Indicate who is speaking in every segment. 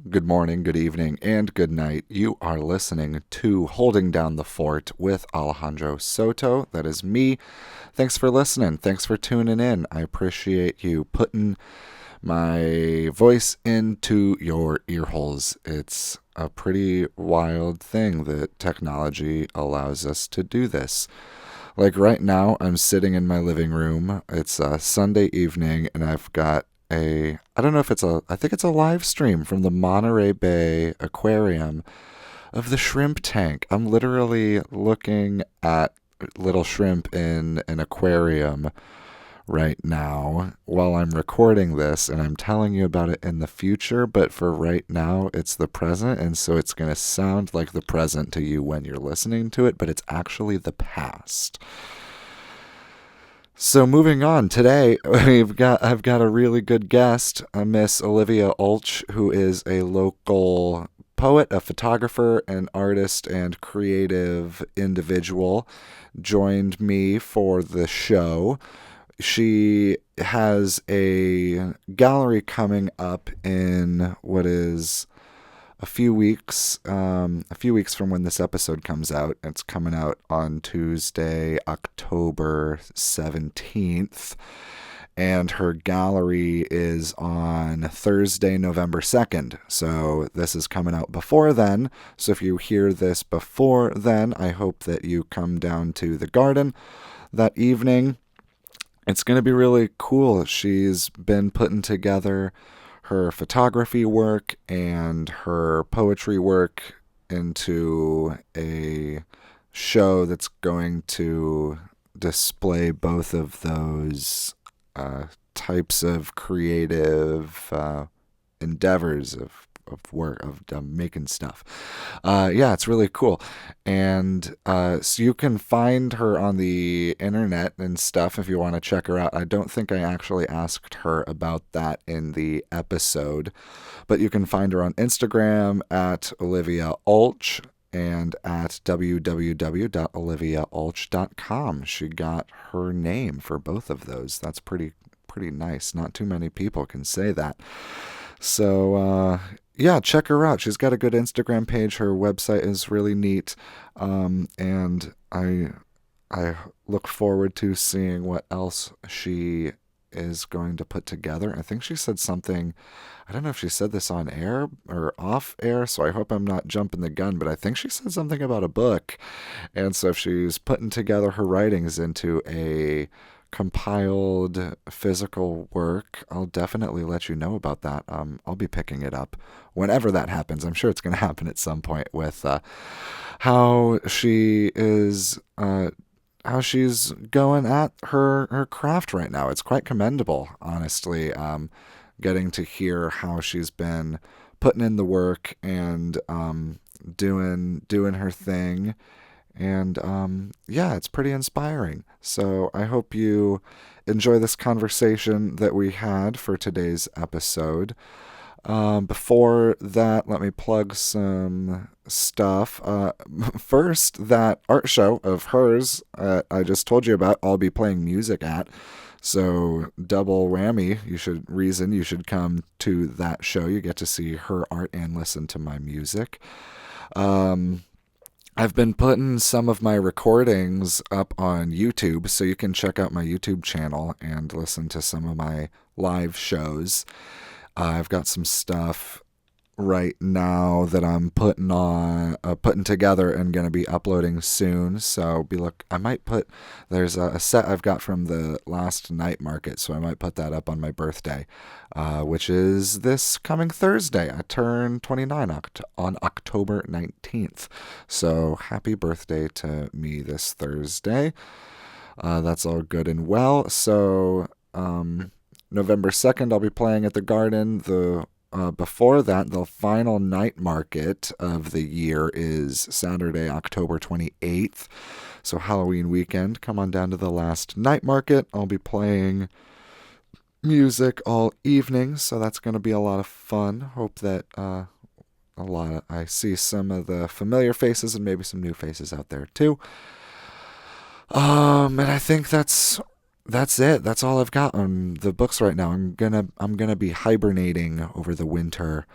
Speaker 1: Good morning, good evening, and good night. You are listening to Holding Down the Fort with Alejandro Soto. That is me. Thanks for listening. Thanks for tuning in. I appreciate you putting my voice into your ear holes. It's a pretty wild thing that technology allows us to do this. Like right now, I'm sitting in my living room. It's a Sunday evening, and I've got I don't know if I think it's a live stream from the Monterey Bay Aquarium of the shrimp tank. I'm literally looking at little shrimp in an aquarium right now while I'm recording this, and I'm telling you about it in the future, but for right now, it's the present, and so it's going to sound like the present to you when you're listening to it, but it's actually the past. So moving on, today I've got a really good guest, Miss Olivia Ulch, who is a local poet, a photographer, an artist, and creative individual, joined me for the show. She has a gallery coming up in what is a few weeks from when this episode comes out. It's coming out on Tuesday, October 17th. And her gallery is on Thursday, November 2nd. So this is coming out before then. So if you hear this before then, I hope that you come down to the garden that evening. It's going to be really cool. She's been putting together her photography work and her poetry work into a show that's going to display both of those types of creative endeavors of work of making stuff. Yeah, it's really cool, and so you can find her on the internet and stuff if you want to check her out. I don't think I actually asked her about that in the episode, but you can find her on Instagram at Olivia Ulch and at www.oliviaulch.com. She got her name for both of those. That's pretty nice. Not too many people can say that. So yeah, check her out. She's got a good Instagram page. Her website is really neat, and I look forward to seeing what else she is going to put together. I think she said something. I don't know if she said this on air or off air, so I hope I'm not jumping the gun, but I think she said something about a book. And so if she's putting together her writings into a compiled physical work, I'll definitely let you know about that. I'll be picking it up whenever that happens. I'm sure it's going to happen at some point with how she is. How she's going at her craft right now. It's quite commendable, honestly. Getting to hear how she's been putting in the work and doing her thing. And yeah, it's pretty inspiring. So I hope you enjoy this conversation that we had for today's episode. Before that, let me plug some stuff. First, that art show of hers I just told you about, I'll be playing music at. So double whammy. You should come to that show. You get to see her art and listen to my music. I've been putting some of my recordings up on YouTube, so you can check out my YouTube channel and listen to some of my live shows. I've got some stuff right now that I'm putting together and going to be uploading soon. So I might there's a set I've got from the last night market, so I might put that up on my birthday, which is this coming Thursday. I turn 29 on October 19th. So happy birthday to me this Thursday. That's all good and well. So, November 2nd, I'll be playing at the Garden. Before that, the final night market of the year is Saturday, October 28th. So Halloween weekend, come on down to the last night market. I'll be playing music all evening, so that's going to be a lot of fun. Hope that I see some of the familiar faces and maybe some new faces out there too. And I think that's it. That's all I've got on the books right now. I'm gonna be hibernating over the winter,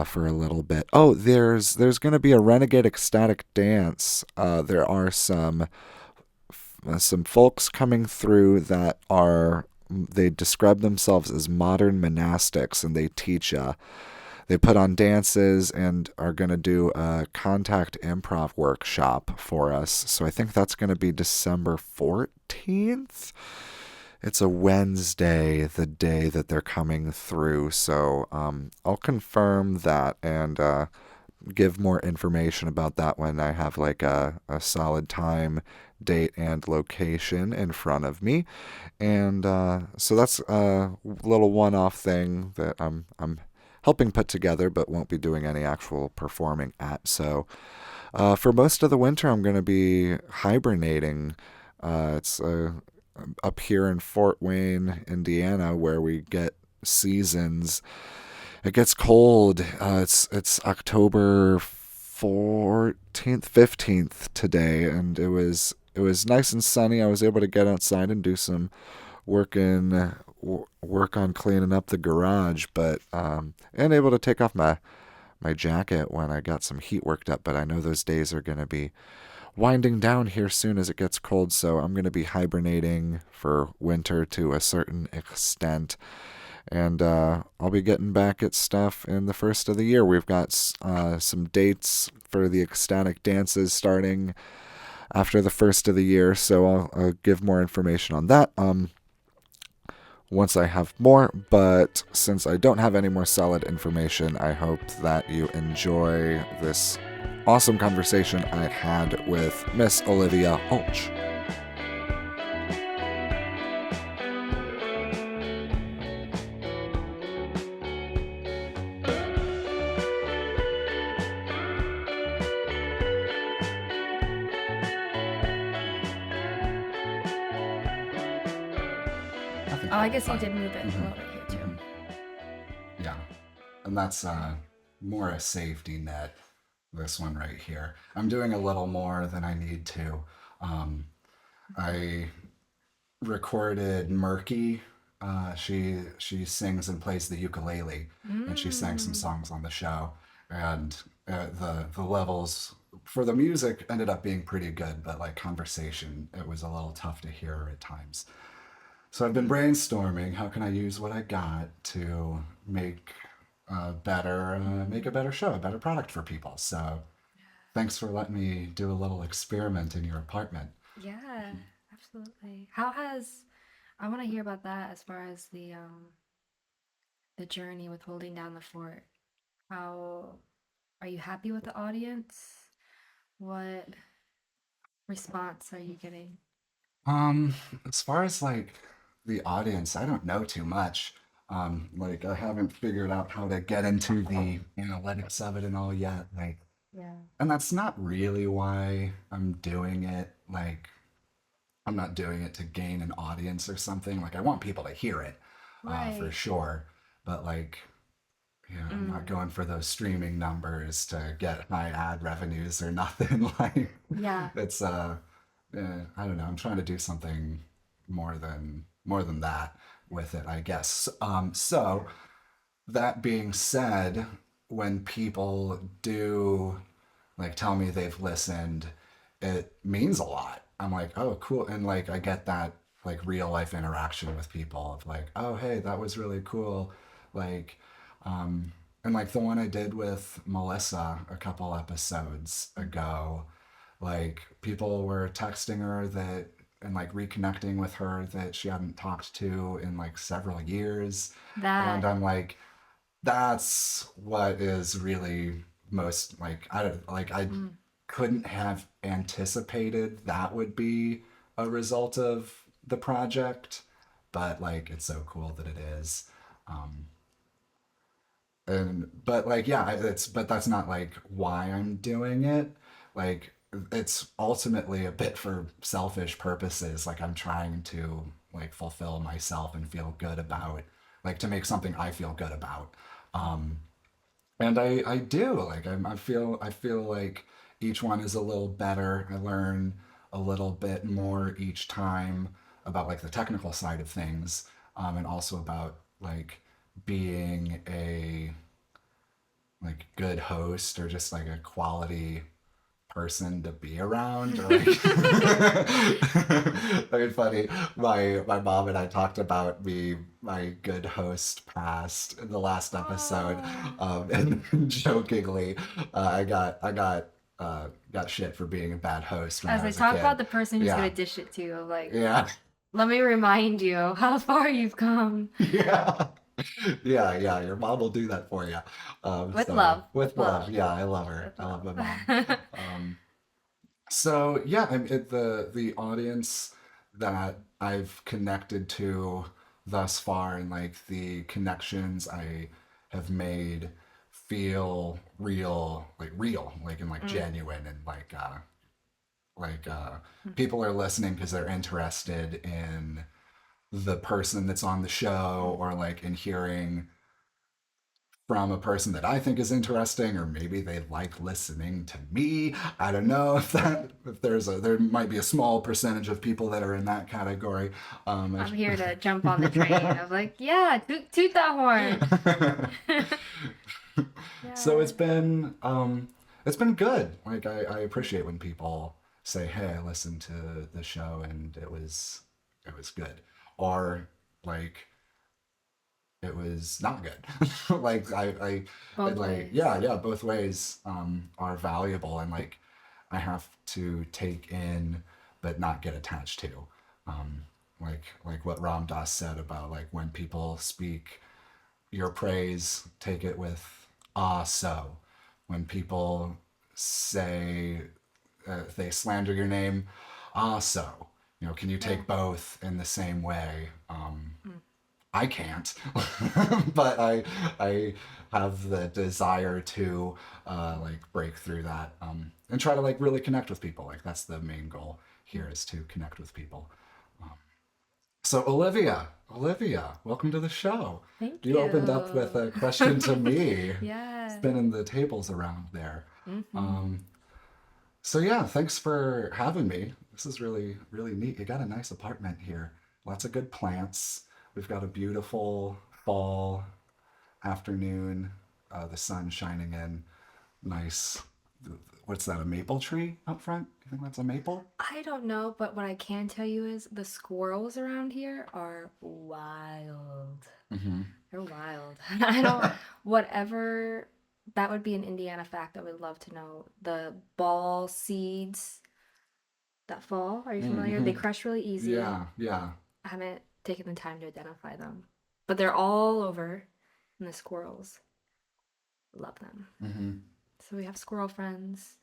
Speaker 1: for a little bit. Oh, there's going to be a Renegade Ecstatic Dance. There are some folks coming through that are, they describe themselves as modern monastics, and they teach they put on dances and are going to do a contact improv workshop for us. So I think that's going to be December 14th. It's a Wednesday, the day that they're coming through. So I'll confirm that and give more information about that when I have like a solid time, date, and location in front of me. And so that's a little one-off thing that I'm helping put together, but won't be doing any actual performing at. So for most of the winter, I'm going to be hibernating. It's up here in Fort Wayne, Indiana, where we get seasons. It gets cold. It's October 14th, 15th today, and it was nice and sunny. I was able to get outside and do some work in work on cleaning up the garage, but and able to take off my jacket when I got some heat worked up. But I know those days are going to be winding down here soon as it gets cold, so I'm going to be hibernating for winter to a certain extent. And I'll be getting back at stuff in the first of the year. We've got some dates for the ecstatic dances starting after the first of the year, so I'll give more information on that once I have more. But since I don't have any more solid information, I hope that you enjoy this awesome conversation I had with Miss Olivia Ulch. I think
Speaker 2: Oh, I
Speaker 1: that'll be
Speaker 2: guess you
Speaker 1: fine.
Speaker 2: did move it a
Speaker 1: Mm-hmm.
Speaker 2: little bit here too.
Speaker 1: Mm-hmm. Yeah, and that's more a safety net. This one right here. I'm doing a little more than I need to. Um, I recorded Murky. She sings and plays the ukulele, and she sang some
Speaker 2: Mm.
Speaker 1: songs on the show. And the levels for the music ended up being pretty good, but like conversation, it was a little tough to hear at times. So I've been brainstorming. How can I use what I got to make a better show, a better product for people? So thanks for letting me do a little experiment in your apartment.
Speaker 2: Yeah, absolutely. How has I want to hear about that as far as the journey with holding down the fort. How are you happy with the audience? What response are you getting?
Speaker 1: Um, as far as like the audience, I don't know too much. Like I haven't figured out how to get into the analytics of it and all yet. Like,
Speaker 2: Yeah.
Speaker 1: and that's not really why I'm doing it. Like, I'm not doing it to gain an audience or something. Like, I want people to hear it, for
Speaker 2: Right.
Speaker 1: sure. But like, I'm not
Speaker 2: Mm.
Speaker 1: going for those streaming numbers to get high ad revenues or nothing. Like,
Speaker 2: Yeah.
Speaker 1: it's I don't know. I'm trying to do something more than that with it, I guess. So that being said, when people do like tell me they've listened, it means a lot. I'm like, oh, cool, and like I get that like real life interaction with people of like, oh, hey, that was really cool, like, um, and like the one I did with Melissa a couple episodes ago, like people were texting her that and like reconnecting with her that she hadn't talked to in like several years, and
Speaker 2: That.
Speaker 1: I'm like, that's what is really most like I don't like I
Speaker 2: Mm.
Speaker 1: couldn't have anticipated that would be a result of the project, but like it's so cool that it is. Um, and but like yeah, it's but that's not like why I'm doing it. Like it's ultimately a bit for selfish purposes. Like I'm trying to like fulfill myself and feel good about like to make something I feel good about. Um, and I do like I feel like each one is a little better. I learn a little bit more each time about like the technical side of things, and also about like being a like good host or just like a quality person to be around or like I mean funny my mom and I talked about me my good host past in the last episode
Speaker 2: Oh.
Speaker 1: and jokingly got shit for being a bad host when
Speaker 2: As
Speaker 1: I
Speaker 2: I
Speaker 1: was a
Speaker 2: talk
Speaker 1: kid.
Speaker 2: about the person who's
Speaker 1: Yeah.
Speaker 2: gonna dish it to you, like,
Speaker 1: Yeah.
Speaker 2: let me remind you how far you've come.
Speaker 1: Yeah. Yeah, yeah, your mom will do that for you.
Speaker 2: With
Speaker 1: So
Speaker 2: love,
Speaker 1: with
Speaker 2: with
Speaker 1: love,
Speaker 2: love,
Speaker 1: yeah, I love her.
Speaker 2: with
Speaker 1: I love
Speaker 2: love.
Speaker 1: my mom. So yeah, the audience that I've connected to thus far and like the connections I have made feel real, like and like
Speaker 2: Mm,
Speaker 1: genuine and like people are listening because they're interested in the person that's on the show
Speaker 2: mm.
Speaker 1: or like in hearing from a person that I think is interesting, or maybe they like listening to me. I don't know if there might be a small percentage of people that are in that category.
Speaker 2: I'm here to jump on the train. I'm like, yeah, toot that horn.
Speaker 1: So
Speaker 2: Yeah.
Speaker 1: it's been good. Like I appreciate when people say, "Hey, I listened to the show and it was good," or like it was not good. like
Speaker 2: Both
Speaker 1: like
Speaker 2: ways.
Speaker 1: yeah, both ways are valuable and like I have to take in but not get attached to. Um, like what Ram Dass said about like when people speak your praise, take it with so. When people say they slander your name, so. Can you
Speaker 2: Yeah.
Speaker 1: take both in the same way?
Speaker 2: Mm.
Speaker 1: I can't, but I have the desire to like break through that and try to like really connect with people. Like that's the main goal here is to connect with people. So Olivia, welcome to the show.
Speaker 2: Thank
Speaker 1: You opened up with
Speaker 2: you.
Speaker 1: a question to me,
Speaker 2: Yeah.
Speaker 1: spinning the tables around there.
Speaker 2: Mm-hmm.
Speaker 1: Um, so yeah, thanks for having me. This is really neat. You got a nice apartment here. Lots of good plants. We've got a beautiful fall afternoon. The sun shining in. Nice. What's that? A maple tree up front? You think that's a maple?
Speaker 2: I don't know, but what I can tell you is the squirrels around here are wild.
Speaker 1: Mm-hmm.
Speaker 2: They're wild. I don't, whatever, that would be an Indiana fact I would love to know. The ball seeds that fall, are you familiar?
Speaker 1: Mm-hmm.
Speaker 2: They crush really easy.
Speaker 1: Yeah, yeah.
Speaker 2: I haven't taken the time to identify them, but they're all over, and the squirrels love them.
Speaker 1: Mm-hmm.
Speaker 2: So we have squirrel friends,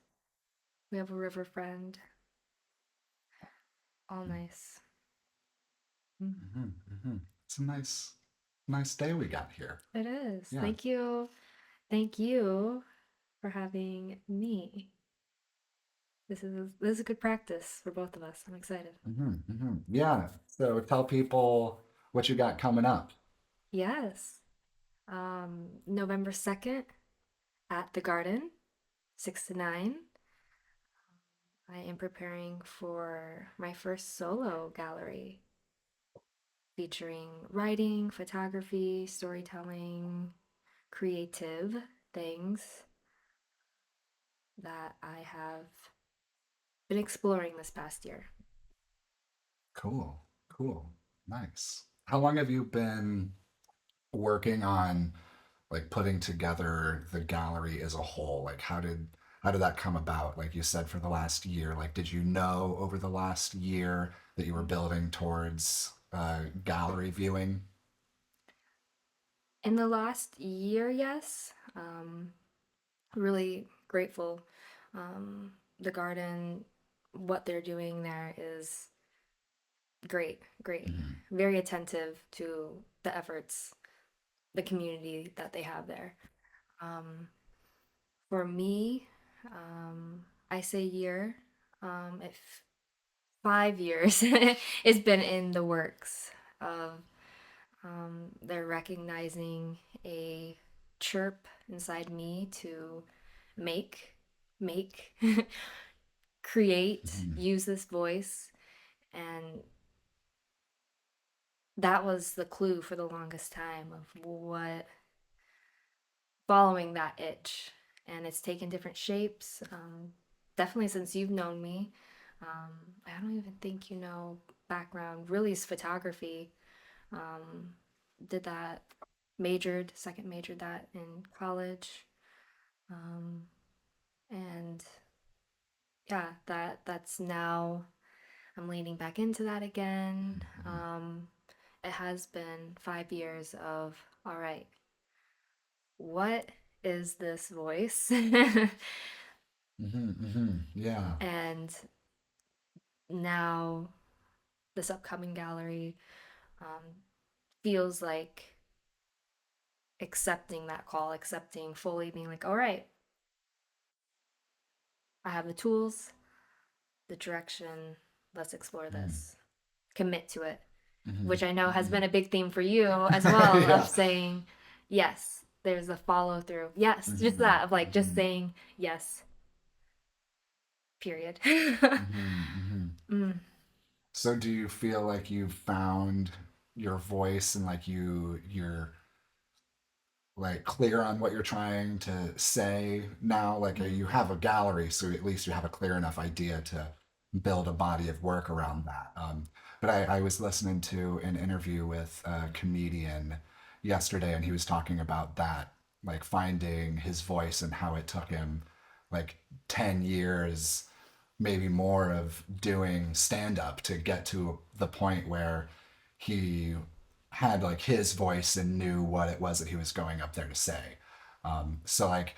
Speaker 2: we have a river friend, all nice.
Speaker 1: Mm-hmm. Mm-hmm. It's a nice day we got here.
Speaker 2: It is.
Speaker 1: Yeah.
Speaker 2: Thank you. Thank you for having me. This is a good practice for both of us. I'm excited.
Speaker 1: Mm-hmm. Mm-hmm. Yeah. So tell people what you got coming up.
Speaker 2: Yes. November 2nd at the Garden, 6 to 9. I am preparing for my first solo gallery featuring writing, photography, storytelling, creative things that I have been exploring this past year.
Speaker 1: Cool. Cool. Nice. How long have you been working on like putting together the gallery as a whole? Like how did that come about? Like you said for the last year, like did you know over the last year that you were building towards gallery viewing?
Speaker 2: In the last year, yes. Really grateful. The garden, what they're doing there is great, great.
Speaker 1: Mm-hmm.
Speaker 2: Very attentive to the efforts, the community that they have there. Um, for me, I say year. If 5 years it's been in the works of they're recognizing a chirp inside me to make, make, create,
Speaker 1: Mm-hmm.
Speaker 2: use this voice. And that was the clue for the longest time of following that itch, and it's taken different shapes. Definitely since you've known me. I don't even think you know background really is photography. Um, did that, second majored that in college. Um, and yeah, that's now I'm leaning back into that again. It has been 5 years of all right, what is this voice?
Speaker 1: Yeah.
Speaker 2: And now this upcoming gallery um, feels like accepting that call, accepting fully, being like, all right, I have the tools, the direction, let's explore this, commit to it, which I know has been a big theme for you as well of
Speaker 1: Yeah.
Speaker 2: saying, yes, there's a follow through. Yes, just that of like just saying yes, period. Mm,
Speaker 1: So do you feel like you've found your voice and like you're like clear on what you're trying to say now? Like you
Speaker 2: mm,
Speaker 1: have a gallery, so at least you have a clear enough idea to build a body of work around that. But I was listening to an interview with a comedian yesterday, and he was talking about that, like finding his voice and how it took him like 10 years, maybe more, of doing stand up to get to the point where he had like his voice and knew what it was that he was going up there to say. So like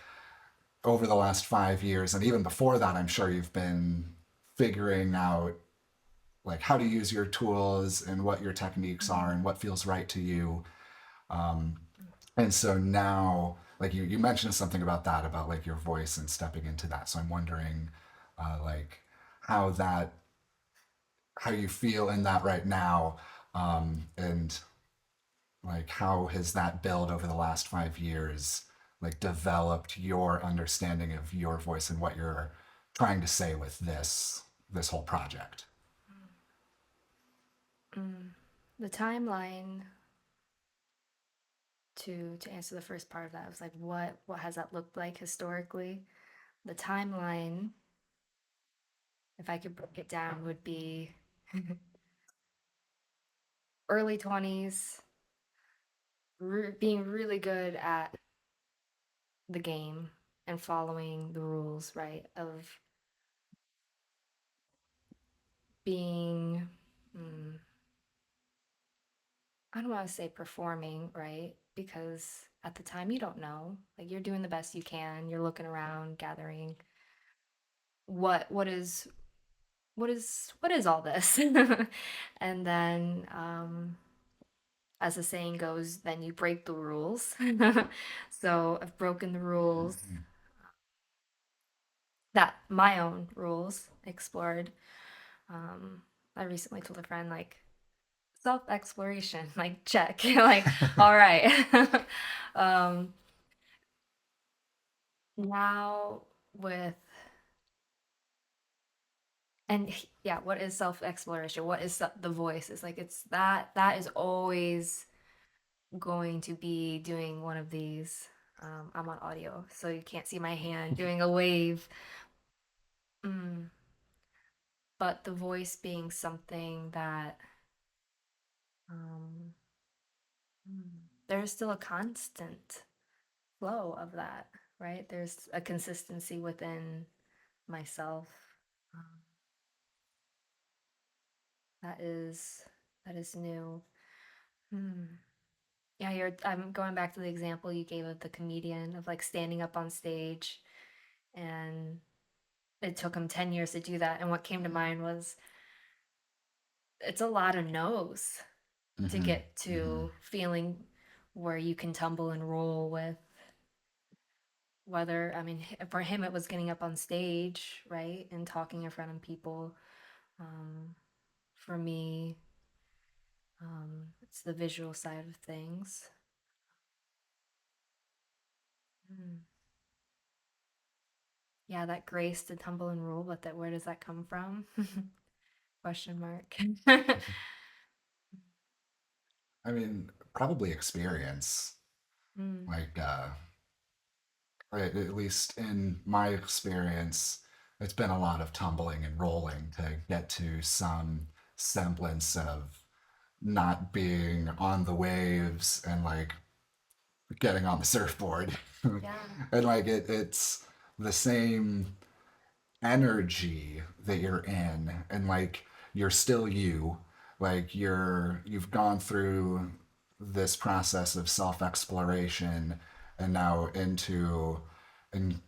Speaker 1: over the last 5 years and even before that, I'm sure you've been figuring out like how to use your tools and what your techniques are
Speaker 2: mm,
Speaker 1: and what feels right to you. And so now, like you mentioned something about that, about like your voice and stepping into that. So I'm wondering, like how that, how you feel in that right now, and like how has that build over the last 5 years like developed your understanding of your voice and what you're trying to say with this whole project?
Speaker 2: mm. The timeline to answer the first part of that was like what has that looked like historically? The timeline, if I could break it down, would be early 20s, being really good at the game and following the rules, right? Of being, mm, I don't want to say performing, right? Because at the time you don't know. Like you're doing the best you can. You're looking around, gathering what is what is all this? And then as the saying goes, then you break the rules. So I've broken the rules, that my own rules, explored. Um, I recently told a friend like self exploration, like check, like all right. um, Now with and yeah, what is self exploration? What is the voice? It's like it's that is always going to be doing one of these. I'm on audio, so you can't see my hand doing a wave. Mm, but the voice being something that um, there's still a constant flow of that, right? There's a consistency within myself um, that is that is new. Hmm. Yeah, I'm going back to the example you gave of the comedian of like standing up on stage, and it took him 10 years to do that. And what came to mind was it's a lot of no's to
Speaker 1: Mm-hmm.
Speaker 2: get
Speaker 1: Mm-hmm.
Speaker 2: to feeling where you can tumble and roll with whether, I mean, for him, it was getting up on stage, right? And talking in front of people. Um, for me, it's the visual side of things. Mm. Yeah, that grace to tumble and roll, but that where does that come from? Question mark.
Speaker 1: I mean, probably experience.
Speaker 2: Mm,
Speaker 1: Like, at least in my experience, it's been a lot of tumbling and rolling to get to some semblance of not being on the waves and like getting on the surfboard.
Speaker 2: Yeah.
Speaker 1: And like it's the same energy that you're in, and like you're still you, like you've gone through this process of self-exploration and now into, and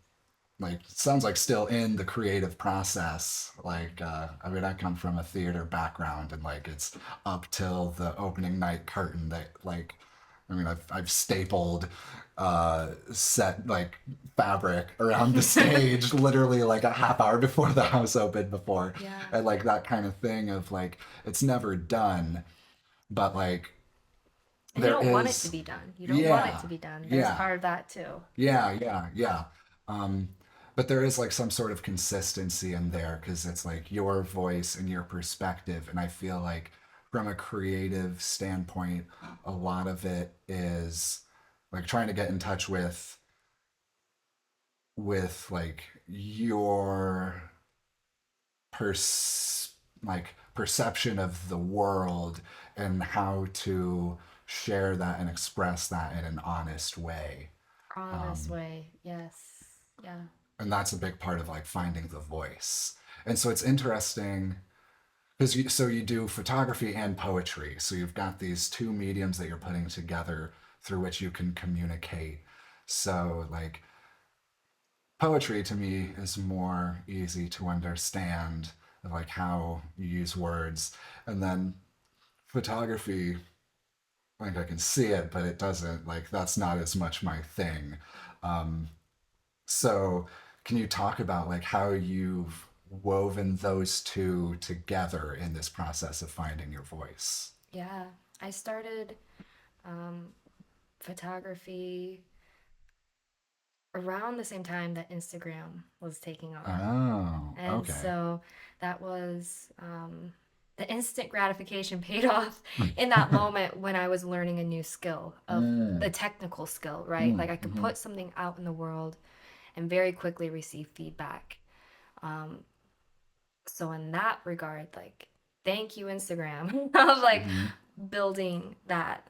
Speaker 1: like sounds like still in the creative process. Like I mean, I come from a theater background, and like it's up till the opening night curtain that like, I mean, I've stapled set like fabric around the stage literally like a half hour before the house opened before,
Speaker 2: Yeah.
Speaker 1: and like that kind of thing of like it's never done, but like
Speaker 2: And you
Speaker 1: there
Speaker 2: don't want it to
Speaker 1: is,
Speaker 2: be done. You don't want it
Speaker 1: yeah,
Speaker 2: to be done. There's
Speaker 1: yeah,
Speaker 2: part of that too.
Speaker 1: yeah. Um, but there is like some sort of consistency in there because it's like your voice and your perspective. And I feel like from a creative standpoint, a lot of it is like trying to get in touch with like your pers like perception of the world and how to share that and express that in an honest way.
Speaker 2: Honest way. Yes. Yeah.
Speaker 1: And that's a big part of like finding the voice. And so it's interesting because so you do photography and poetry, so you've got these two mediums that you're putting together through which you can communicate. So like poetry to me is more easy to understand, like how you use words, and then photography, like I can see it but it doesn't, like that's not as much my thing. um, So, can you talk about like how you've woven those two together in this process of finding your voice?
Speaker 2: Yeah. I started um, photography around the same time that Instagram was taking off.
Speaker 1: Oh,
Speaker 2: And
Speaker 1: okay.
Speaker 2: so that was the instant gratification paid off in that moment when I was learning a new skill of the
Speaker 1: Mm,
Speaker 2: technical skill, right?
Speaker 1: mm,
Speaker 2: Like I could
Speaker 1: mm-hmm,
Speaker 2: put something out in the world and very quickly receive feedback. So in that regard, like thank you Instagram of like
Speaker 1: mm-hmm,
Speaker 2: building that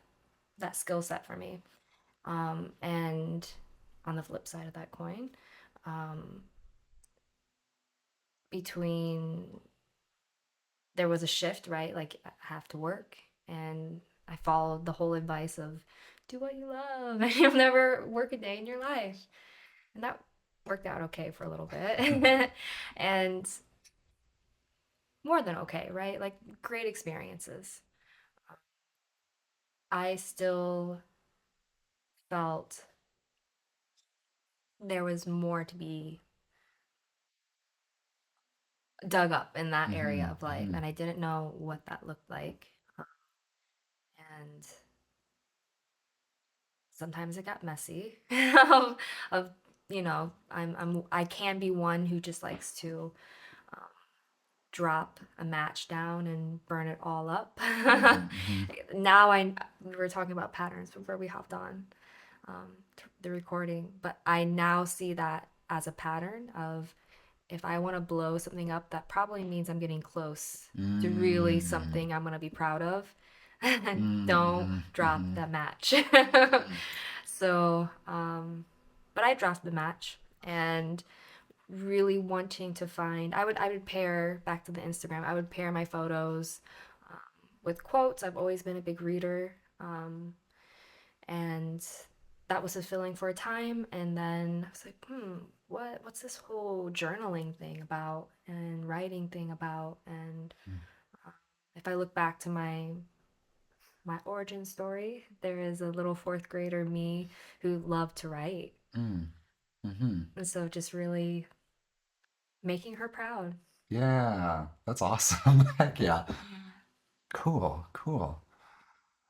Speaker 2: skill set for me. And on the flip side of that coin, um, between there was a shift, right? Like I have to work, and I followed the whole advice of do what you love, and you'll never work a day in your life, and that worked out okay for a little bit, and more than okay, right? Like great experiences. I still felt there was more to be dug up in that area
Speaker 1: mm-hmm,
Speaker 2: of life,
Speaker 1: mm-hmm,
Speaker 2: and I didn't know what that looked like. And sometimes it got messy of I can be one who just likes to drop a match down and burn it all up.
Speaker 1: mm-hmm,
Speaker 2: Now we were talking about patterns before we hopped on the recording, but I now see that as a pattern of if I want to blow something up, that probably means I'm getting close to really
Speaker 1: mm-hmm,
Speaker 2: something I'm going to be proud of. And don't
Speaker 1: mm-hmm,
Speaker 2: drop
Speaker 1: mm-hmm,
Speaker 2: that match. So, but I dropped the match and really wanting to find, I would pair back to the Instagram, I would pair my photos with quotes. I've always been a big reader. And that was fulfilling for a time, and then I was like, what's this whole journaling thing about and writing thing about? And if I look back to my origin story, there is a little fourth grader me who loved to write,
Speaker 1: mm-hmm, mm-hmm.
Speaker 2: and so just really making her proud.
Speaker 1: Yeah, that's awesome. Heck yeah.
Speaker 2: Yeah.
Speaker 1: Cool, cool.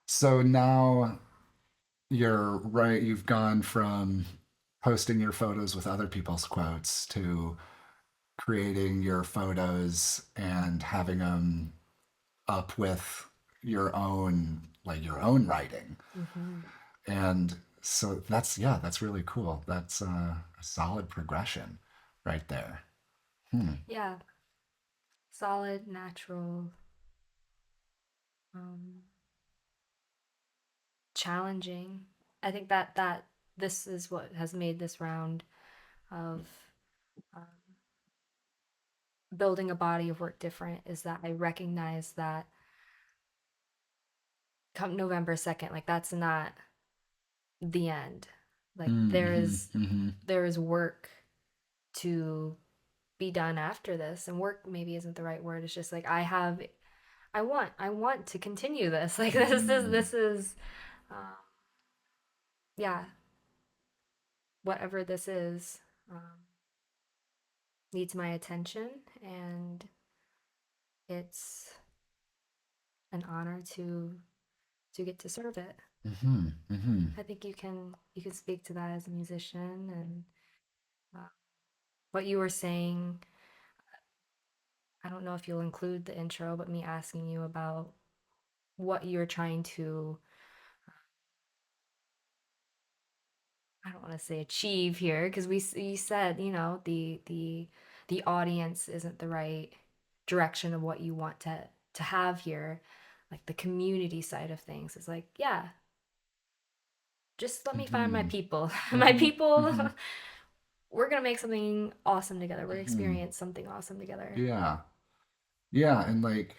Speaker 1: So now you're right, you've gone from posting your photos with other people's quotes to creating your photos and having them up with your own, like your own writing.
Speaker 2: Mm-hmm.
Speaker 1: And So that's, yeah, that's really cool. That's a solid progression right there. Hmm.
Speaker 2: Yeah, solid, natural, um, challenging. I think that this is what has made this round of um, building a body of work different is that I recognize that come November 2nd, like that's not the end. Like
Speaker 1: Mm-hmm. Mm-hmm.
Speaker 2: there is work to be done after this, and work maybe isn't the right word. It's just like I want to continue this. Like
Speaker 1: Mm-hmm.
Speaker 2: this is um, yeah, whatever this is needs my attention, and it's an honor to get to serve it.
Speaker 1: Mm-hmm. Mm-hmm.
Speaker 2: I think you can speak to that as a musician, and uh, what you were saying. I don't know if you'll include the intro, but me asking you about what you're trying to, I don't want to say achieve here, because you said, you know, the audience isn't the right direction of what you want to have here. Like the community side of things is like, yeah, just let me find my
Speaker 1: Mm-hmm.
Speaker 2: people. My
Speaker 1: Mm-hmm.
Speaker 2: people,
Speaker 1: Mm-hmm.
Speaker 2: we're gonna make something awesome together. We're gonna
Speaker 1: Mm-hmm.
Speaker 2: experience something awesome together.
Speaker 1: Yeah. Yeah. And like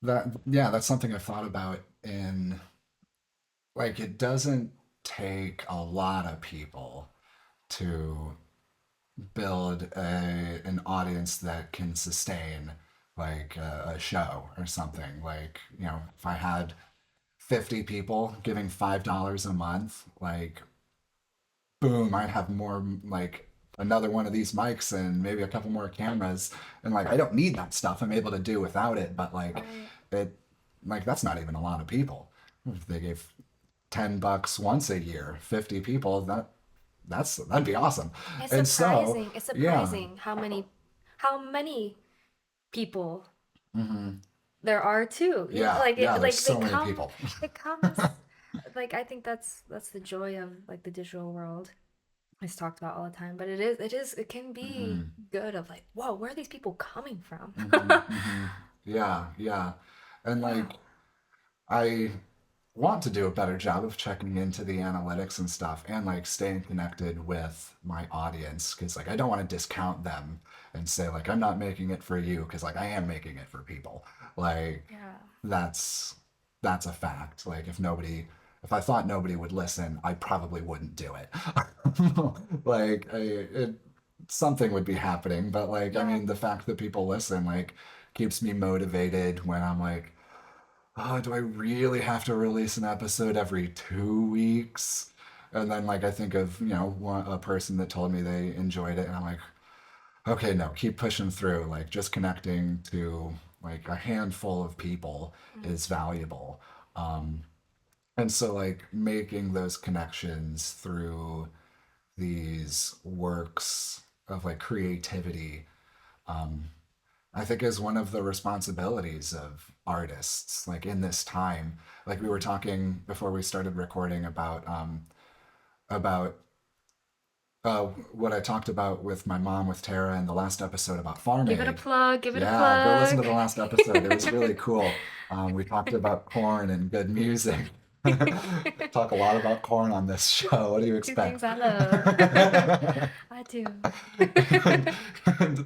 Speaker 1: that, yeah, that's something I've thought about. In like, it doesn't take a lot of people to build an audience that can sustain like a show or something. Like, you know, if I had 50 people giving $5 a month, like, boom, I'd have more, like, another one of these mics and maybe a couple more cameras. And like, I don't need that stuff. I'm able to do without it. But like,
Speaker 2: Right.
Speaker 1: it, like, that's not even a lot of people. If they gave $10 once a year, 50 people, that'd be awesome. And so,
Speaker 2: It's
Speaker 1: yeah.
Speaker 2: surprising how many people
Speaker 1: Hmm.
Speaker 2: there are too. You know,
Speaker 1: Yeah, yeah, there's
Speaker 2: like they
Speaker 1: so many
Speaker 2: come,
Speaker 1: people.
Speaker 2: it comes like I think that's the joy of like the digital world. It's talked about all the time, but it can be
Speaker 1: Hmm.
Speaker 2: good of like, whoa, where are these people coming from?
Speaker 1: Hmm. Hmm. Yeah, yeah. And like,
Speaker 2: Wow.
Speaker 1: I want to do a better job of checking into the analytics and stuff and like staying connected with my audience because like I don't want to discount them and say like I'm not making it for you because like I am making it for people. Like
Speaker 2: Yeah.
Speaker 1: that's that's a fact. Like if I thought nobody would listen, I probably wouldn't do it. Something would be happening, but like I
Speaker 2: Yeah.
Speaker 1: mean the fact that people listen like keeps me motivated when I'm like, oh, do I really have to release an episode every 2 weeks? And then like I think of, you know, a person that told me they enjoyed it and I'm like, okay, no, keep pushing through. Like just connecting to like a handful of people
Speaker 2: Mm.
Speaker 1: is valuable. Um, and so like making those connections through these works of like creativity, um, I think is one of the responsibilities of artists, like in this time. Like we were
Speaker 2: Mm.
Speaker 1: talking before we started recording about what I talked about with my mom with Tara in the last episode about Farm
Speaker 2: Give it a
Speaker 1: Aid.
Speaker 2: plug. Give it a
Speaker 1: Yeah, go listen to
Speaker 2: plug.
Speaker 1: the last episode. It was really cool. We talked about corn and good music. Talk a lot about corn on this show. What do you
Speaker 2: Two
Speaker 1: expect?
Speaker 2: things I love. I do.
Speaker 1: and,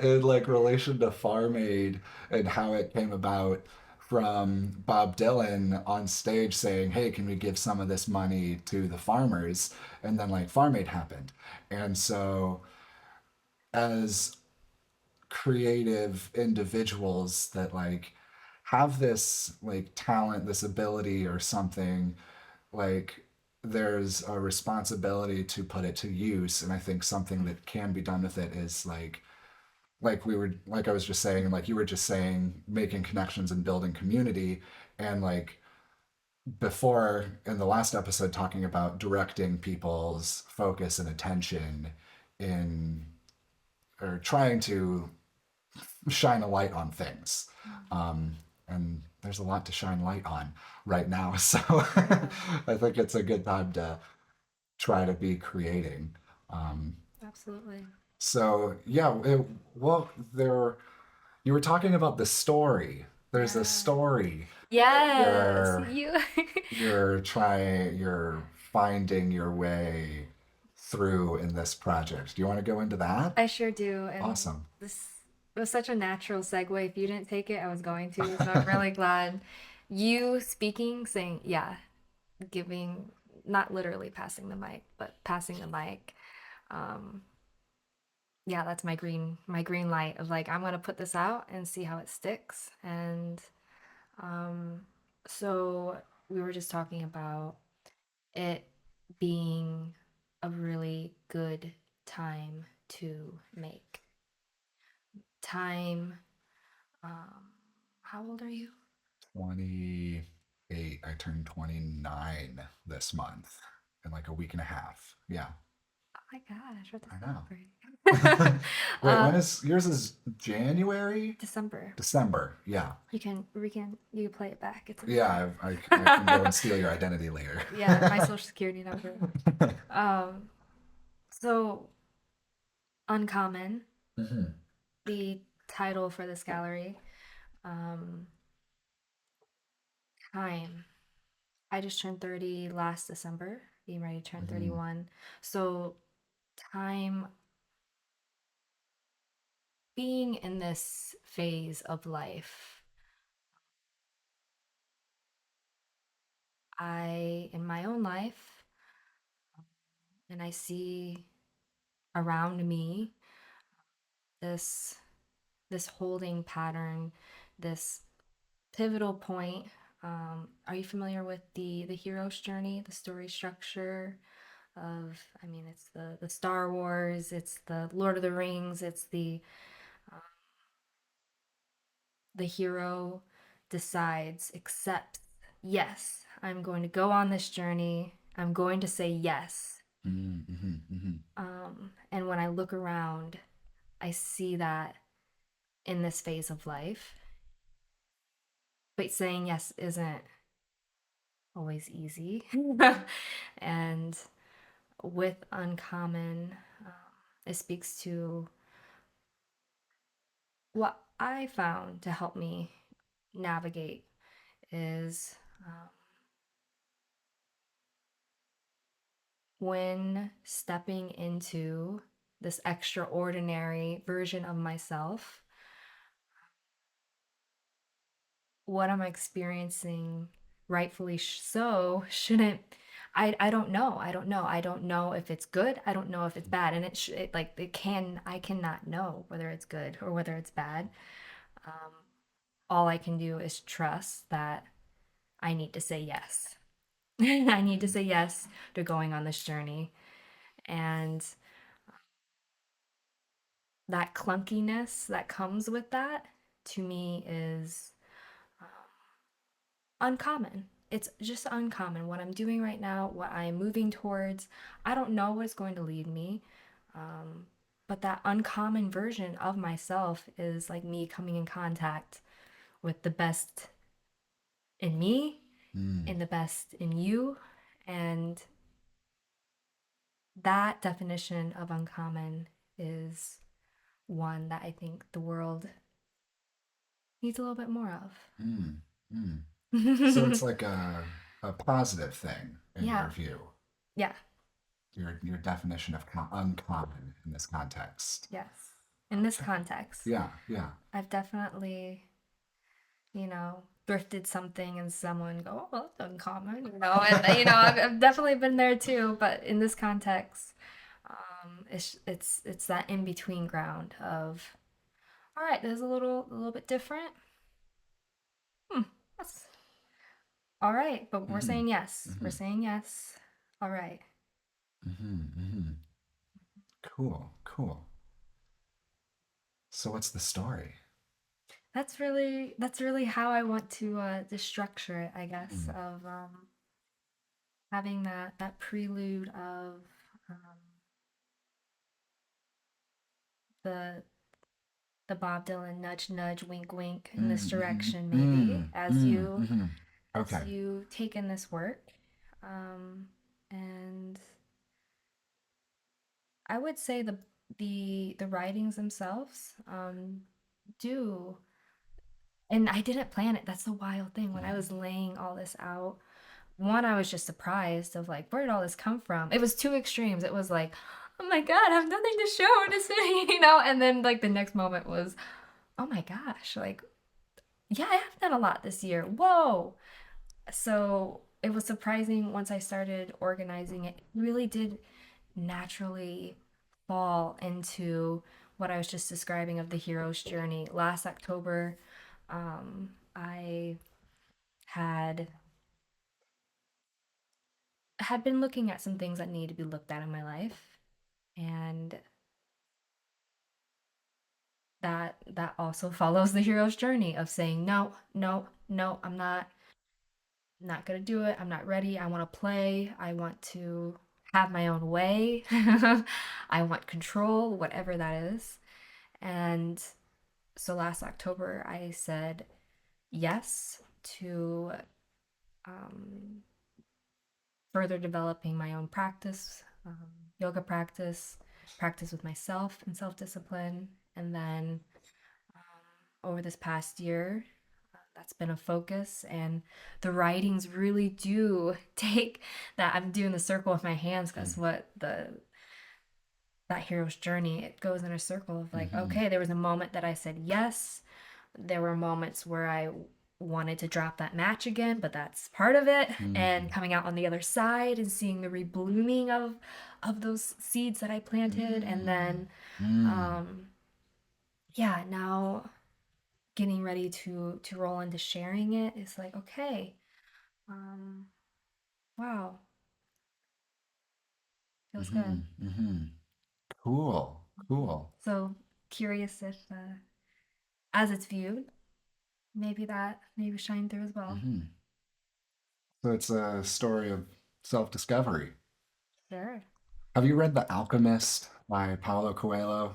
Speaker 1: in like relation to Farm Aid and how it came about from Bob Dylan on stage saying, "Hey, can we give some of this money to the farmers?" And then like Farm Aid happened, and so as creative individuals that like have this like talent, this ability or something, like there's a responsibility to put it to use. And I think something that can be done with it is like we were like I was just saying and like you were just saying, making connections and building community. And like before in the last episode talking about directing people's focus and attention in or trying to shine a light on things.
Speaker 2: Mm.
Speaker 1: um, and there's a lot to shine light on right now. So
Speaker 2: Yeah,
Speaker 1: I think it's a good time to try to be creating. Um,
Speaker 2: absolutely.
Speaker 1: so yeah, well, there you were talking about the story. There's a
Speaker 2: Yeah.
Speaker 1: story
Speaker 2: Yes,
Speaker 1: you're
Speaker 2: you.
Speaker 1: you're finding your way through in this project. Do you want to go into that?
Speaker 2: I sure do. And
Speaker 1: Awesome.
Speaker 2: this was such a natural segue. If you didn't take it, I was going to. So I'm really glad you speaking, saying, yeah, giving, not literally passing the mic, but passing the mic. Um, yeah, that's my green light of like, I'm gonna put this out and see how it sticks. And um, so we were just talking about it being a really good time to make. Time. Um, how old are you?
Speaker 1: 28. I turned 29 this month in like a week and a half. Yeah,
Speaker 2: Oh my gosh, what to
Speaker 1: I know.
Speaker 2: celebrate?
Speaker 1: Wait, when
Speaker 2: uh,
Speaker 1: is yours is January?
Speaker 2: December.
Speaker 1: December. Yeah.
Speaker 2: You can play it back. It's
Speaker 1: Yeah, I can go and steal your identity later.
Speaker 2: yeah, my social security number. Um, so uncommon,
Speaker 1: Hmm.
Speaker 2: the title for this gallery. Um, time. I just turned 30 last December, being ready to turn
Speaker 1: Hmm.
Speaker 2: 31. So time being in this phase of life, in my own life, and I see around me this this holding pattern, this pivotal point. Are you familiar with the hero's journey, the story structure of? I mean, it's the Star Wars, it's the Lord of the Rings, it's the hero decides, accepts, yes, I'm going to go on this journey. I'm going to say yes.
Speaker 1: Hmm. Hmm. Hmm.
Speaker 2: And when I look around, I see that in this phase of life. But saying yes isn't always easy. And with Uncommon, um, it speaks to what I found to help me navigate is when stepping into this extraordinary version of myself, what I'm experiencing, rightfully so, shouldn't. I don't know. I don't know if it's good. I don't know if it's bad. And I cannot know whether it's good or whether it's bad. All I can do is trust that I need to say yes. I need to say yes to going on this journey. And that clunkiness that comes with that to me is uncommon. It's just uncommon. What I'm doing right now, what I'm moving towards, I don't know what it's going to lead me. But that uncommon version of myself is like me coming in contact with the best in me and the best in you. And that definition of uncommon is one that I think the world needs a little bit more
Speaker 1: Mm. Mm. So
Speaker 2: of.
Speaker 1: it's like a positive thing in
Speaker 2: Yeah,
Speaker 1: your view,
Speaker 2: yeah,
Speaker 1: your definition of uncommon in this context.
Speaker 2: yes. In this
Speaker 1: Okay.
Speaker 2: context,
Speaker 1: Yeah, yeah.
Speaker 2: I've definitely, thrifted something and someone go, oh, well, that's uncommon, and I've definitely been there too. But in this context, it's that in between ground of, all right, there's a little bit different. Hmm, that's all right, but we're
Speaker 1: Hmm.
Speaker 2: saying yes. We're
Speaker 1: Hmm.
Speaker 2: saying yes. All right.
Speaker 1: Hmm. Hmm. Cool, cool. So what's the story?
Speaker 2: That's really how I want to structure it, I guess,
Speaker 1: Mm.
Speaker 2: of having that prelude of um, the the Bob Dylan nudge nudge wink wink in this
Speaker 1: Mm,
Speaker 2: direction, maybe,
Speaker 1: mm, mm, mm.
Speaker 2: as
Speaker 1: Okay.
Speaker 2: you take in this work. Um, and I would say the writings themselves do, and I didn't plan it. That's the wild thing. When I was laying all this out, one, I was just surprised of like, where did all this come from? It was two extremes. It was like, oh my God, I have nothing to show in the city, and then like the next moment was, oh my gosh, like, yeah, I have done a lot this year. Whoa. So it was surprising once I started organizing it. It really did naturally fall into what I was just describing of the hero's journey. Last October, I had had been looking at some things that needed to be looked at in my life, and that also follows the hero's journey of saying no, no, no, I'm not gonna do it. I'm not ready. I want to play. I want to have my own way. I want control, whatever that is. And so last October, I said yes to um, further developing my own practice, yoga practice, practice with myself and self discipline. And then over this past year, that's been a focus. And the writings really do take that. I'm doing the circle with my hands because what that hero's journey, it goes in a circle of like,
Speaker 1: Mm-hmm.
Speaker 2: okay, there was a moment that I said yes. There were moments where I wanted to drop that match again, but that's part of it. And
Speaker 1: Mm-hmm.
Speaker 2: coming out on the other side and seeing the reblooming of those seeds that I planted, and
Speaker 1: Mm,
Speaker 2: then
Speaker 1: mm,
Speaker 2: um, yeah, now getting ready to roll into sharing it is like, okay, um, wow, feels
Speaker 1: mm-hmm,
Speaker 2: good.
Speaker 1: mm-hmm. Cool, cool.
Speaker 2: So curious if, as it's viewed, maybe that maybe shine through as well.
Speaker 1: Mm-hmm. So it's a story of self-discovery.
Speaker 2: Sure.
Speaker 1: Have you read The Alchemist by Paulo Coelho?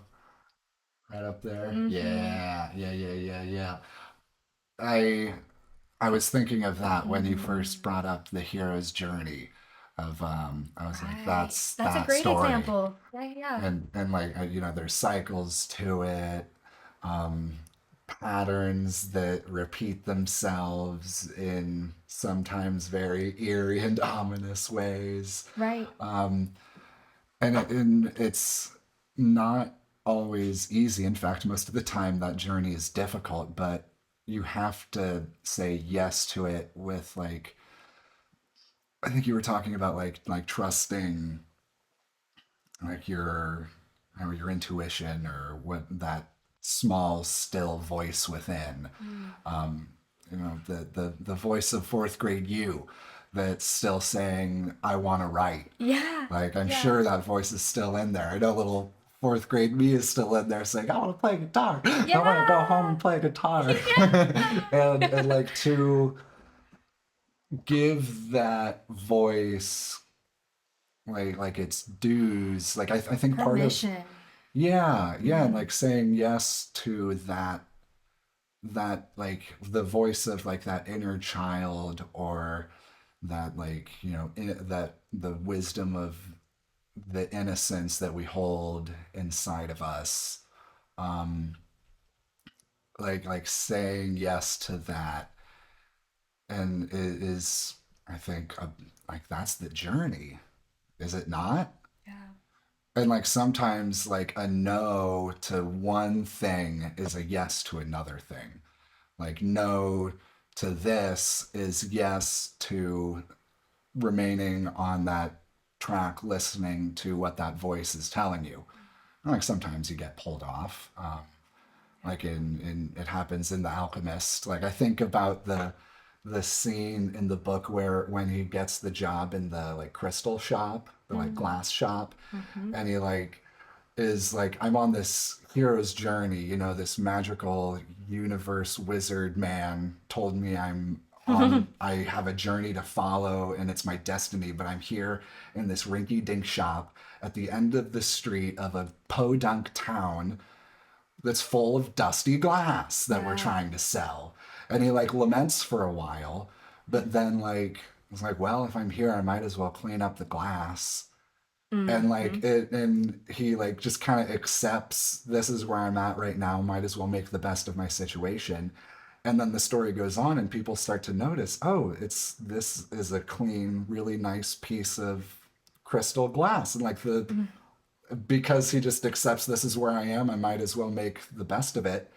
Speaker 1: Right up there.
Speaker 2: Mm-hmm.
Speaker 1: Yeah, yeah, yeah, yeah, yeah. I I was thinking of that when you
Speaker 2: Mm-hmm.
Speaker 1: first brought up the hero's journey of I was like,
Speaker 2: Right.
Speaker 1: that's
Speaker 2: That's a
Speaker 1: that
Speaker 2: great
Speaker 1: story.
Speaker 2: example. Yeah, yeah.
Speaker 1: And like there's cycles to it, um patterns that repeat themselves in sometimes very eerie and ominous ways.
Speaker 2: Right.
Speaker 1: Um, and it's not always easy. In fact, most of the time that journey is difficult, but you have to say yes to it with like I think you were talking about like trusting like your intuition or what that small still voice within.
Speaker 2: Mm.
Speaker 1: Um, the voice of fourth grade you that's still saying I want to write.
Speaker 2: Yeah.
Speaker 1: Like I'm
Speaker 2: Yeah.
Speaker 1: sure that voice is still in there. I know little fourth grade me is still in there saying I want to play guitar. I want to go home
Speaker 2: Yeah.
Speaker 1: and play guitar. And
Speaker 2: Yeah.
Speaker 1: like to give that voice like its dues. Like I think part of
Speaker 2: Permission.
Speaker 1: yeah, yeah, and
Speaker 2: Mm.
Speaker 1: like saying yes to that like the voice of like that inner child or that like that the wisdom of the innocence that we hold inside of us, um like saying yes to that and it is I think like that's the journey, is it not?
Speaker 2: Yeah.
Speaker 1: And like sometimes like a no to one thing is a yes to another thing. Like no to this is yes to remaining on that track, listening to what that voice is telling you. And like sometimes you get pulled off. Like in it happens in The Alchemist. Like I think about the scene in the book where when he gets the job in the like crystal shop, the like
Speaker 2: Mm.
Speaker 1: glass shop,
Speaker 2: Mm-hmm.
Speaker 1: and he like is like I'm on this hero's journey, this magical universe wizard man told me I have a journey to follow and it's my destiny, but I'm here in this rinky dink shop at the end of the street of a podunk town that's full of dusty glass that we're
Speaker 2: Yeah.
Speaker 1: trying to sell. And he like laments for a while, but then like was like, well, if I'm here, I might as well clean up the glass. And
Speaker 2: Mm-hmm.
Speaker 1: like it, and he like just kind of accepts this is where I'm at right now. Might as well make the best of my situation. And then the story goes on, and people start to notice, oh, it's this is a clean, really nice piece of crystal glass, and like the because he just accepts this is where I am, I might as well make the best of it.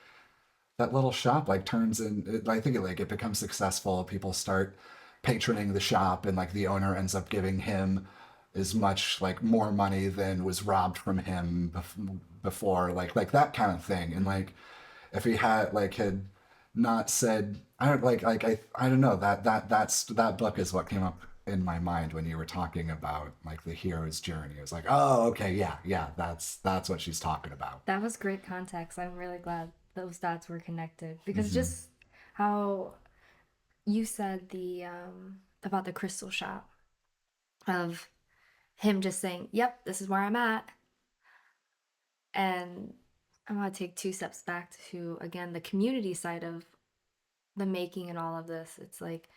Speaker 1: That little shop like turns in. I think it becomes successful. People start patroning the shop, and like the owner ends up giving him as much like more money than was robbed from him before, like that kind of thing. And like if he had not said I don't I don't know that book is what came up in my mind when you were talking about like the hero's journey. It was like, oh, okay, yeah, that's what she's talking about.
Speaker 2: That was great context. I'm really glad those dots were connected because
Speaker 1: Hmm.
Speaker 2: just how you said the about the crystal shop of him just saying, "Yep, this is where I'm at," and I want to take two steps back to again the community side of the making and all of this. It's like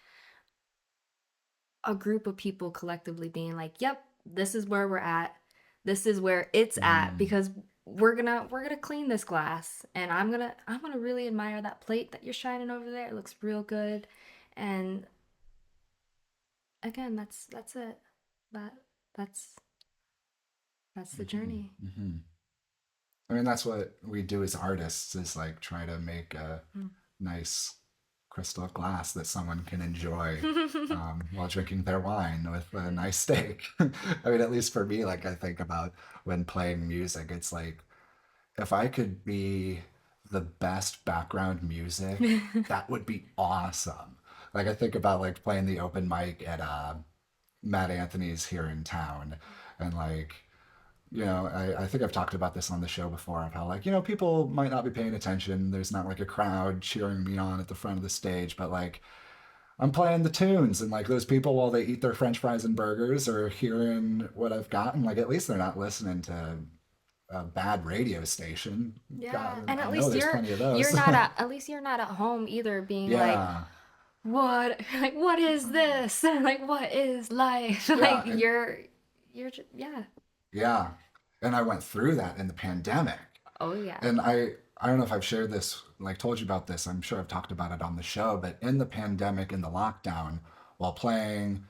Speaker 2: a group of people collectively being like, "Yep, this is where we're at. This is where it's at
Speaker 1: Mm.
Speaker 2: because we're gonna clean this glass and I'm gonna really admire that plate that you're shining over there. It looks real good." And again, that's it. That that's that's the
Speaker 1: Hmm.
Speaker 2: journey.
Speaker 1: Hmm. I mean, that's what we do as artists is like try to make a nice crystal of glass that someone can enjoy while drinking their wine with a nice steak. I mean, at least for me, like I think about when playing music, it's like if I could be the best background music, that would be awesome. Like I think about like playing the open mic at Matt Anthony's here in town, and like I think I've talked about this on the show before of how, like, people might not be paying attention. There's not like a crowd cheering me on at the front of the stage, but like, I'm playing the tunes, and like, those people, while they eat their french fries and burgers, are hearing what I've got, and like, at least they're not listening to a bad radio station.
Speaker 2: Yeah,
Speaker 1: God,
Speaker 2: and
Speaker 1: I
Speaker 2: at
Speaker 1: know
Speaker 2: least
Speaker 1: there's plenty of
Speaker 2: you're
Speaker 1: those.
Speaker 2: not at least you're not at home either being like,
Speaker 1: Yeah.
Speaker 2: "What? Like what is this? Like what is life?" Like
Speaker 1: Yeah. And
Speaker 2: yeah.
Speaker 1: yeah. And I went through that in the pandemic.
Speaker 2: Oh yeah.
Speaker 1: And I don't know if I've shared this, like told you about this. I'm sure I've talked about it on the show, but in the pandemic, in the lockdown, while playing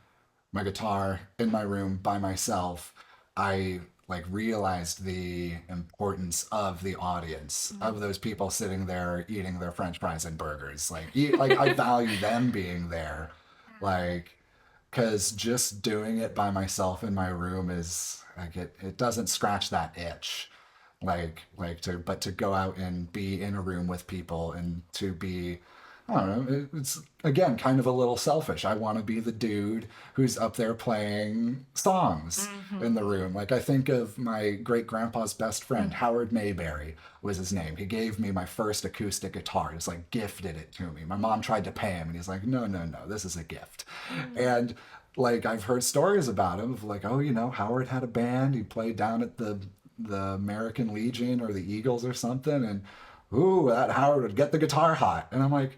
Speaker 1: my guitar in my room by myself, I like realized the importance of the audience, of those people sitting there eating their French fries and burgers. Like I value them being there, like because just doing it by myself in my room is like it doesn't scratch that itch like to go out and be in a room with people and to be I don't know, it's again kind of a little selfish. I want to be the dude who's up there playing songs in the
Speaker 2: Mm-hmm.
Speaker 1: room. Like I think of my great grandpa's best friend, Howard Mayberry was his name. He gave me my first acoustic guitar. Just like gifted it to me. My mom tried to pay him and he's like, "No, no, no. This is a gift." And like I've heard stories about him of like, oh, Howard had a band. He played down at the American Legion or the Eagles or something, and ooh, that Howard would get the guitar hot. And I'm like,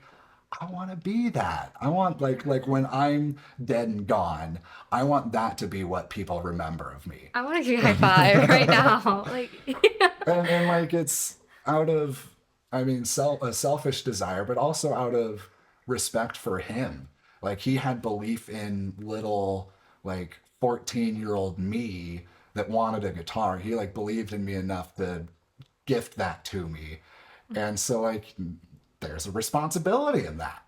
Speaker 1: I want to be that. I want like when I'm dead and gone, I want that to be what people remember of me.
Speaker 2: I want to give you a high five right now. Like
Speaker 1: And like it's out of I mean a selfish desire, but also out of respect for him. Like he had belief in little like 14-year-old me that wanted a guitar. He like believed in me enough to gift that to me. And so like there's a responsibility in that.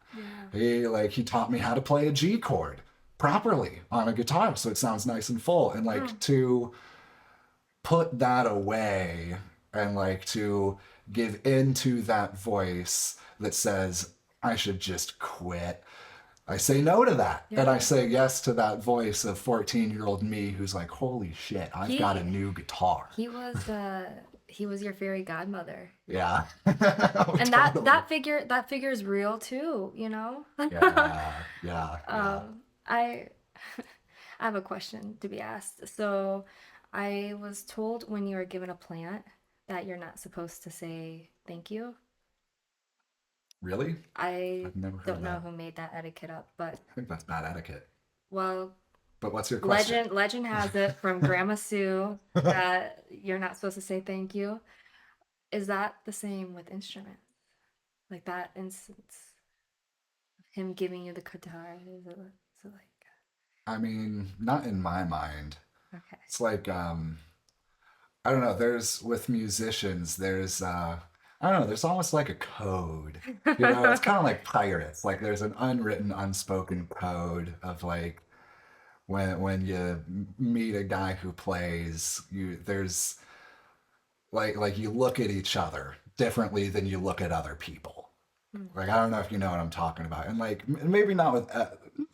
Speaker 2: yeah.
Speaker 1: He taught me how to play a G chord properly on a guitar so it sounds nice and full, and like to put that away and like to give into that voice that says I should just quit. I say no to that. And I
Speaker 2: Yeah.
Speaker 1: say yes to that voice of 14-year-old me who's like, holy shit, I've got a
Speaker 2: He
Speaker 1: new guitar.
Speaker 2: he was your fairy godmother.
Speaker 1: Yeah. Oh,
Speaker 2: And
Speaker 1: totally.
Speaker 2: that figure is real too, you know?
Speaker 1: Yeah. Yeah. Yeah.
Speaker 2: I I have a question to be asked. So, I was told when you were given a plant that you're not supposed to say thank you.
Speaker 1: Really?
Speaker 2: I
Speaker 1: I've never heard
Speaker 2: don't know
Speaker 1: that.
Speaker 2: who made that etiquette up, but
Speaker 1: I think that's bad etiquette.
Speaker 2: well,
Speaker 1: But what's your question?
Speaker 2: legend has it from Grandma Sue that you're not supposed to say thank you. Is that the same with instruments? Like that instance, him giving you the guitar, is it like
Speaker 1: I mean, not in my mind.
Speaker 2: okay?
Speaker 1: It's like I don't know, there's with musicians, there's I don't know, there's almost like a code. You know, it's kind of like pirates. Like there's an unwritten, unspoken code of like when you meet a guy who plays, you there's like you look at each other differently than you look at other people.
Speaker 2: Mm,
Speaker 1: Like I don't know if you know what I'm talking about, and like maybe not with I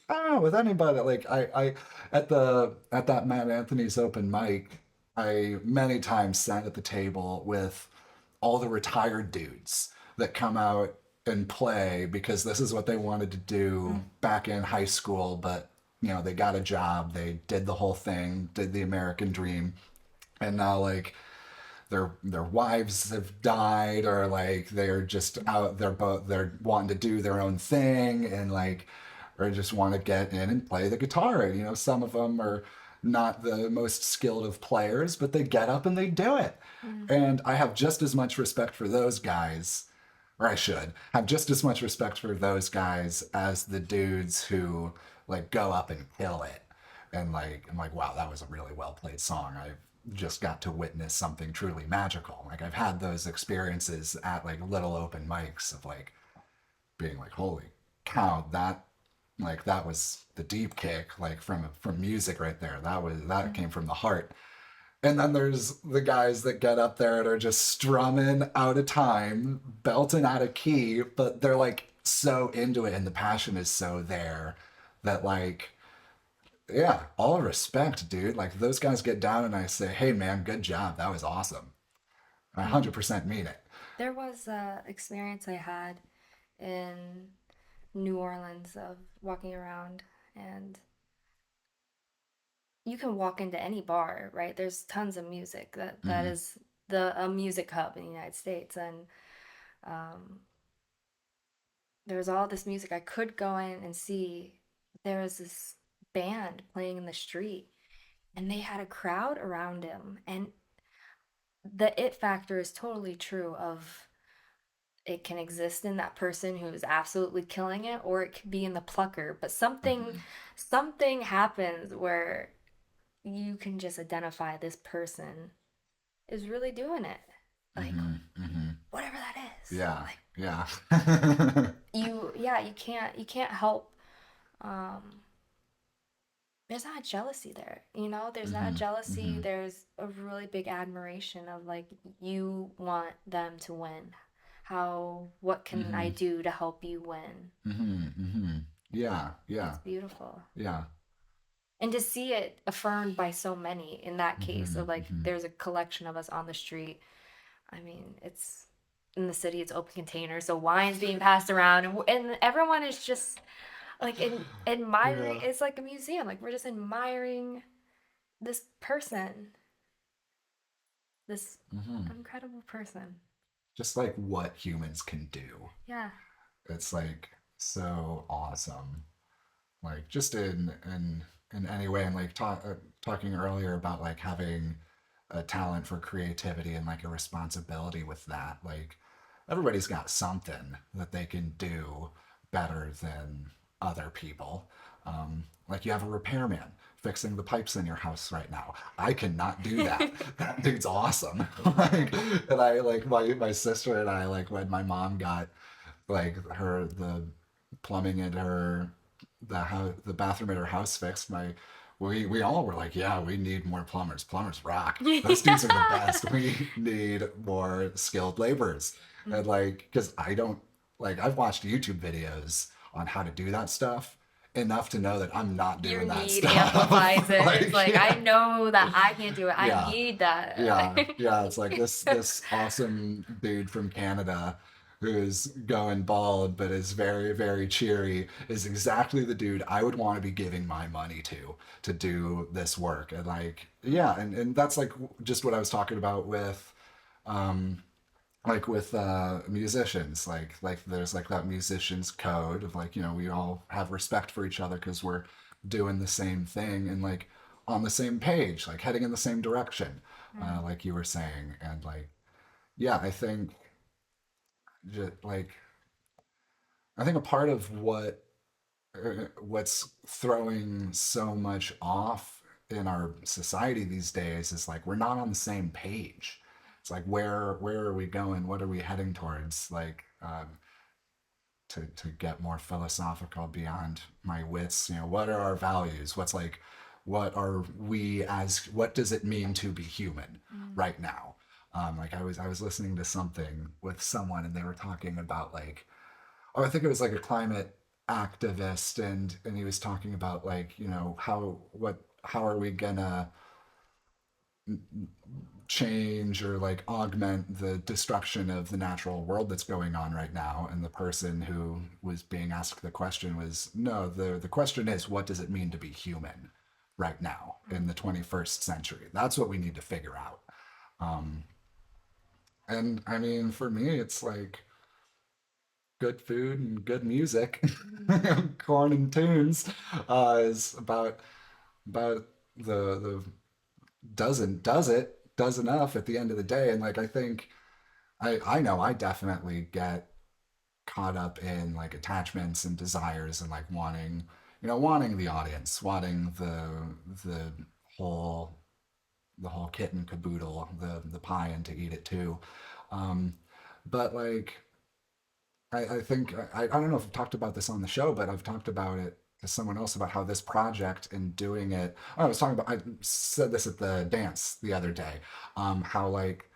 Speaker 1: don't know with anybody. Like I at that Matt Anthony's open mic, I many times sat at the table with all the retired dudes that come out and play because this is what they wanted to do
Speaker 2: mm,
Speaker 1: back in high school, but you know they got a job, they did the whole thing, did the American dream, and now like their wives have died or like they're just out they're wanting to do their own thing and like or just want to get in and play the guitar. You know, some of them are not the most skilled of players, but they get up and they do it.
Speaker 2: mm,
Speaker 1: And I have just as much respect for those guys, or I should have just as much respect for those guys as the dudes who like go up and kill it. And like, I'm like, wow, that was a really well played song. I just got to witness something truly magical. Like I've had those experiences at like little open mics of like being like, holy cow, that like that was the deep kick like from music right there. That
Speaker 2: mm.
Speaker 1: came from the heart. And then there's the guys that get up there and are just strumming out of time, belting out of key, but they're like so into it and the passion is so there that like yeah, all respect, dude. Like those guys get down and I say, "Hey man, good job. That was awesome." I
Speaker 2: Mm.
Speaker 1: 100% mean it.
Speaker 2: There was a experience I had in New Orleans of walking around, and you can walk into any bar, right? There's tons of music. That
Speaker 1: Mm-hmm.
Speaker 2: is the a music hub in the United States, and um, there was all this music I could go in and see. There was this band playing in the street, and they had a crowd around him, and the it factor is totally true of it can exist in that person who is absolutely killing it, or it could be in the plucker, but
Speaker 1: Mm-hmm.
Speaker 2: something happens where you can just identify this person is really doing it, like
Speaker 1: Mm-hmm. Mm-hmm.
Speaker 2: whatever that is,
Speaker 1: Yeah.
Speaker 2: like
Speaker 1: Yeah.
Speaker 2: you can't help. um there's not jealousy there, there's not
Speaker 1: Mm-hmm.
Speaker 2: jealousy,
Speaker 1: Mm-hmm.
Speaker 2: there's a really big admiration of like you want them to win. What can I
Speaker 1: Mm-hmm.
Speaker 2: do to help you win?
Speaker 1: Mm-hmm. Mm-hmm. Yeah. Yeah.
Speaker 2: It's beautiful.
Speaker 1: Yeah.
Speaker 2: And to see it affirmed by so many in that case
Speaker 1: Mm-hmm.
Speaker 2: of like
Speaker 1: Mm-hmm.
Speaker 2: there's a collection of us on the street. I mean, it's in the city, it's open containers, so wine's being passed around, and everyone is just like admiring.
Speaker 1: Yeah.
Speaker 2: It's like a museum. Like we're just admiring this person, this
Speaker 1: Mm-hmm.
Speaker 2: incredible person.
Speaker 1: Just like what humans can do.
Speaker 2: Yeah.
Speaker 1: It's like so awesome. Like just in any way and like talking earlier about like having a talent for creativity and like a responsibility with that like everybody's got something that they can do better than other people. Like you have a repairman fixing the pipes in your house right now. I cannot do that. That dude's awesome. Like, and I like my sister and I like when my mom got like her the plumbing at her the bathroom at her house fixed. We all were like, yeah, we need more plumbers. Plumbers rock. Those dudes are the best. We need more skilled laborers. And like, because I don't like I've watched YouTube videos on how to do that stuff enough to know that I'm not
Speaker 2: Your
Speaker 1: doing that
Speaker 2: need amplifies
Speaker 1: stuff.
Speaker 2: it. It's
Speaker 1: Like,
Speaker 2: like I
Speaker 1: yeah,
Speaker 2: know that I can't do it. I
Speaker 1: yeah,
Speaker 2: need that.
Speaker 1: yeah, yeah. It's like this awesome dude from Canada who's going bald but is very very cheery is exactly the dude I would want to be giving my money to do this work and like yeah and that's like just what I was talking about with like with musicians, like there's like that musicians code of like, you know, we all have respect for each other because we're doing the same thing and like on the same page, like heading in the same direction,
Speaker 2: Mm.
Speaker 1: like you were saying. And like, yeah, I think just, like I think a part of what's throwing so much off in our society these days is like we're not on the same page. It's like where are we going? What are we heading towards? Like to get more philosophical beyond my wits, you know, what are our values? What's like what are we as what does it mean to be human
Speaker 2: Mm.
Speaker 1: right now? Like I was listening to something with someone and they were talking about like oh, I think it was like a climate activist, and he was talking about like you know how are we gonna change or like augment the destruction of the natural world that's going on right now. And the person who was being asked the question was no, the question is what does it mean to be human right now in
Speaker 2: Mm.
Speaker 1: the 21st century? That's what we need to figure out. um, and I mean for me it's like good food and good music.
Speaker 2: Mm.
Speaker 1: Corn and tunes is about the does enough at the end of the day. And like I think I know I definitely get caught up in like attachments and desires and like wanting wanting the audience, wanting the whole the whole kit and caboodle, the pie and to eat it too. Um, but like I think I don't know if I've talked about this on the show, but I've talked about it to someone else about how this project and doing it. I was talking about. I said this at the dance the other day. How like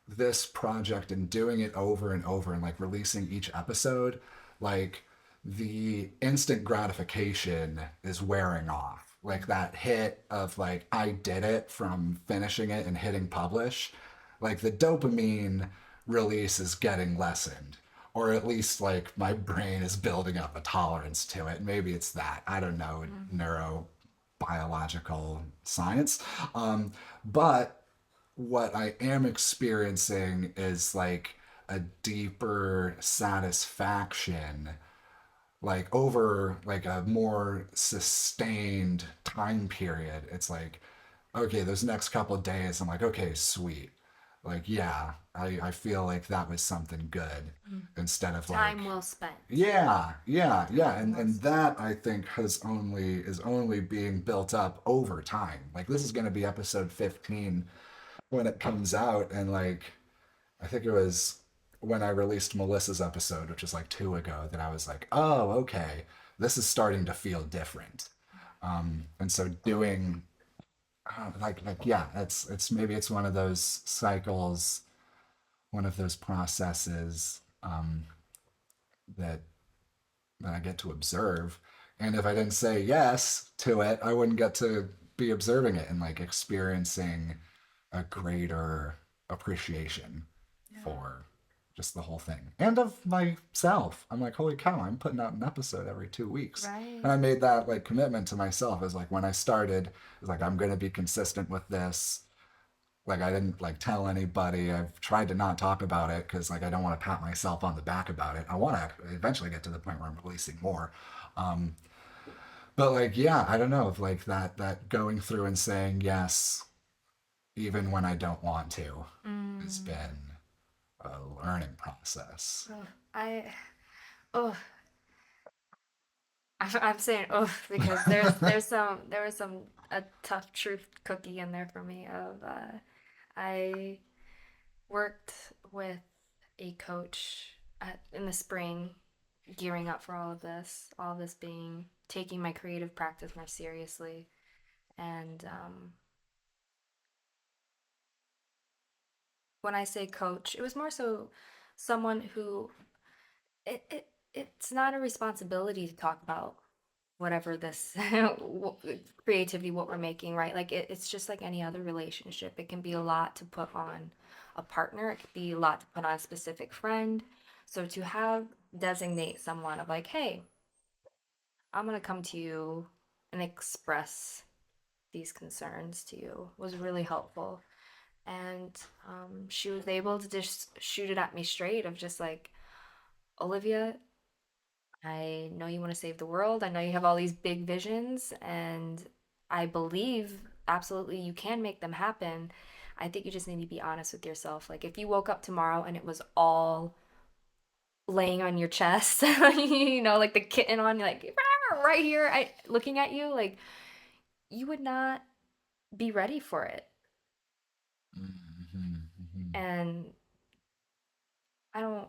Speaker 1: this project and doing it over and over and like releasing each episode, like the instant gratification is wearing off. Like that hit of like I did it from finishing it and hitting publish, like the dopamine release is getting lessened. Or at least like my brain is building up a tolerance to it. Maybe it's that. I don't know,
Speaker 2: Mm.
Speaker 1: neurobiological science. But what I am experiencing is like a deeper satisfaction, like over like a more sustained time period. It's like, okay, those next couple of days, I'm like, okay, sweet. Like, yeah, I feel like that was something good
Speaker 2: Mm.
Speaker 1: instead of
Speaker 2: Time
Speaker 1: like,
Speaker 2: well spent.
Speaker 1: yeah.
Speaker 2: Time well
Speaker 1: And
Speaker 2: spent.
Speaker 1: that I think is only being built up over time. Like this is gonna be episode 15 when it comes out and like I think it was when I released Melissa's episode, which was like 2 ago, that I was like, oh, okay, this is starting to feel different. And so doing like yeah, it's maybe it's one of those cycles, one of those processes that that I get to observe. And if I didn't say yes to it, I wouldn't get to be observing it and like experiencing a greater appreciation
Speaker 2: Yeah.
Speaker 1: for just the whole thing and of myself. I'm like, holy cow, I'm putting out an episode every 2 weeks.
Speaker 2: Right.
Speaker 1: And I made that like commitment to myself. As like when I started, it's like I'm gonna be consistent with this. Like I didn't like tell anybody. I've tried to not talk about it because like I don't want to pat myself on the back about it. I want to eventually get to the point where I'm releasing more. Um, but like yeah, I don't know if like that going through and saying yes even when I don't want to has
Speaker 2: Mm.
Speaker 1: been a learning process.
Speaker 2: Oh, oh, I'm saying oh because there was some a tough truth cookie in there for me of I worked with a coach in the spring, gearing up for all of this being taking my creative practice more seriously, and when I say coach, it was more so someone who it's not a responsibility to talk about whatever this creativity what we're making, right? Like it's just like any other relationship. It can be a lot to put on a partner, it could be a lot to put on a specific friend. So to have designate someone of like, hey, I'm gonna come to you and express these concerns to you was really helpful. And she was able to just shoot it at me straight of just like, Olivia, I know you want to save the world. I know you have all these big visions, and I believe absolutely you can make them happen. I think you just need to be honest with yourself. Like, if you woke up tomorrow and it was all laying on your chest, like the kitten on you, like right here, looking at you, like you would not be ready for it.
Speaker 1: Mhm, mhm.
Speaker 2: And I don't,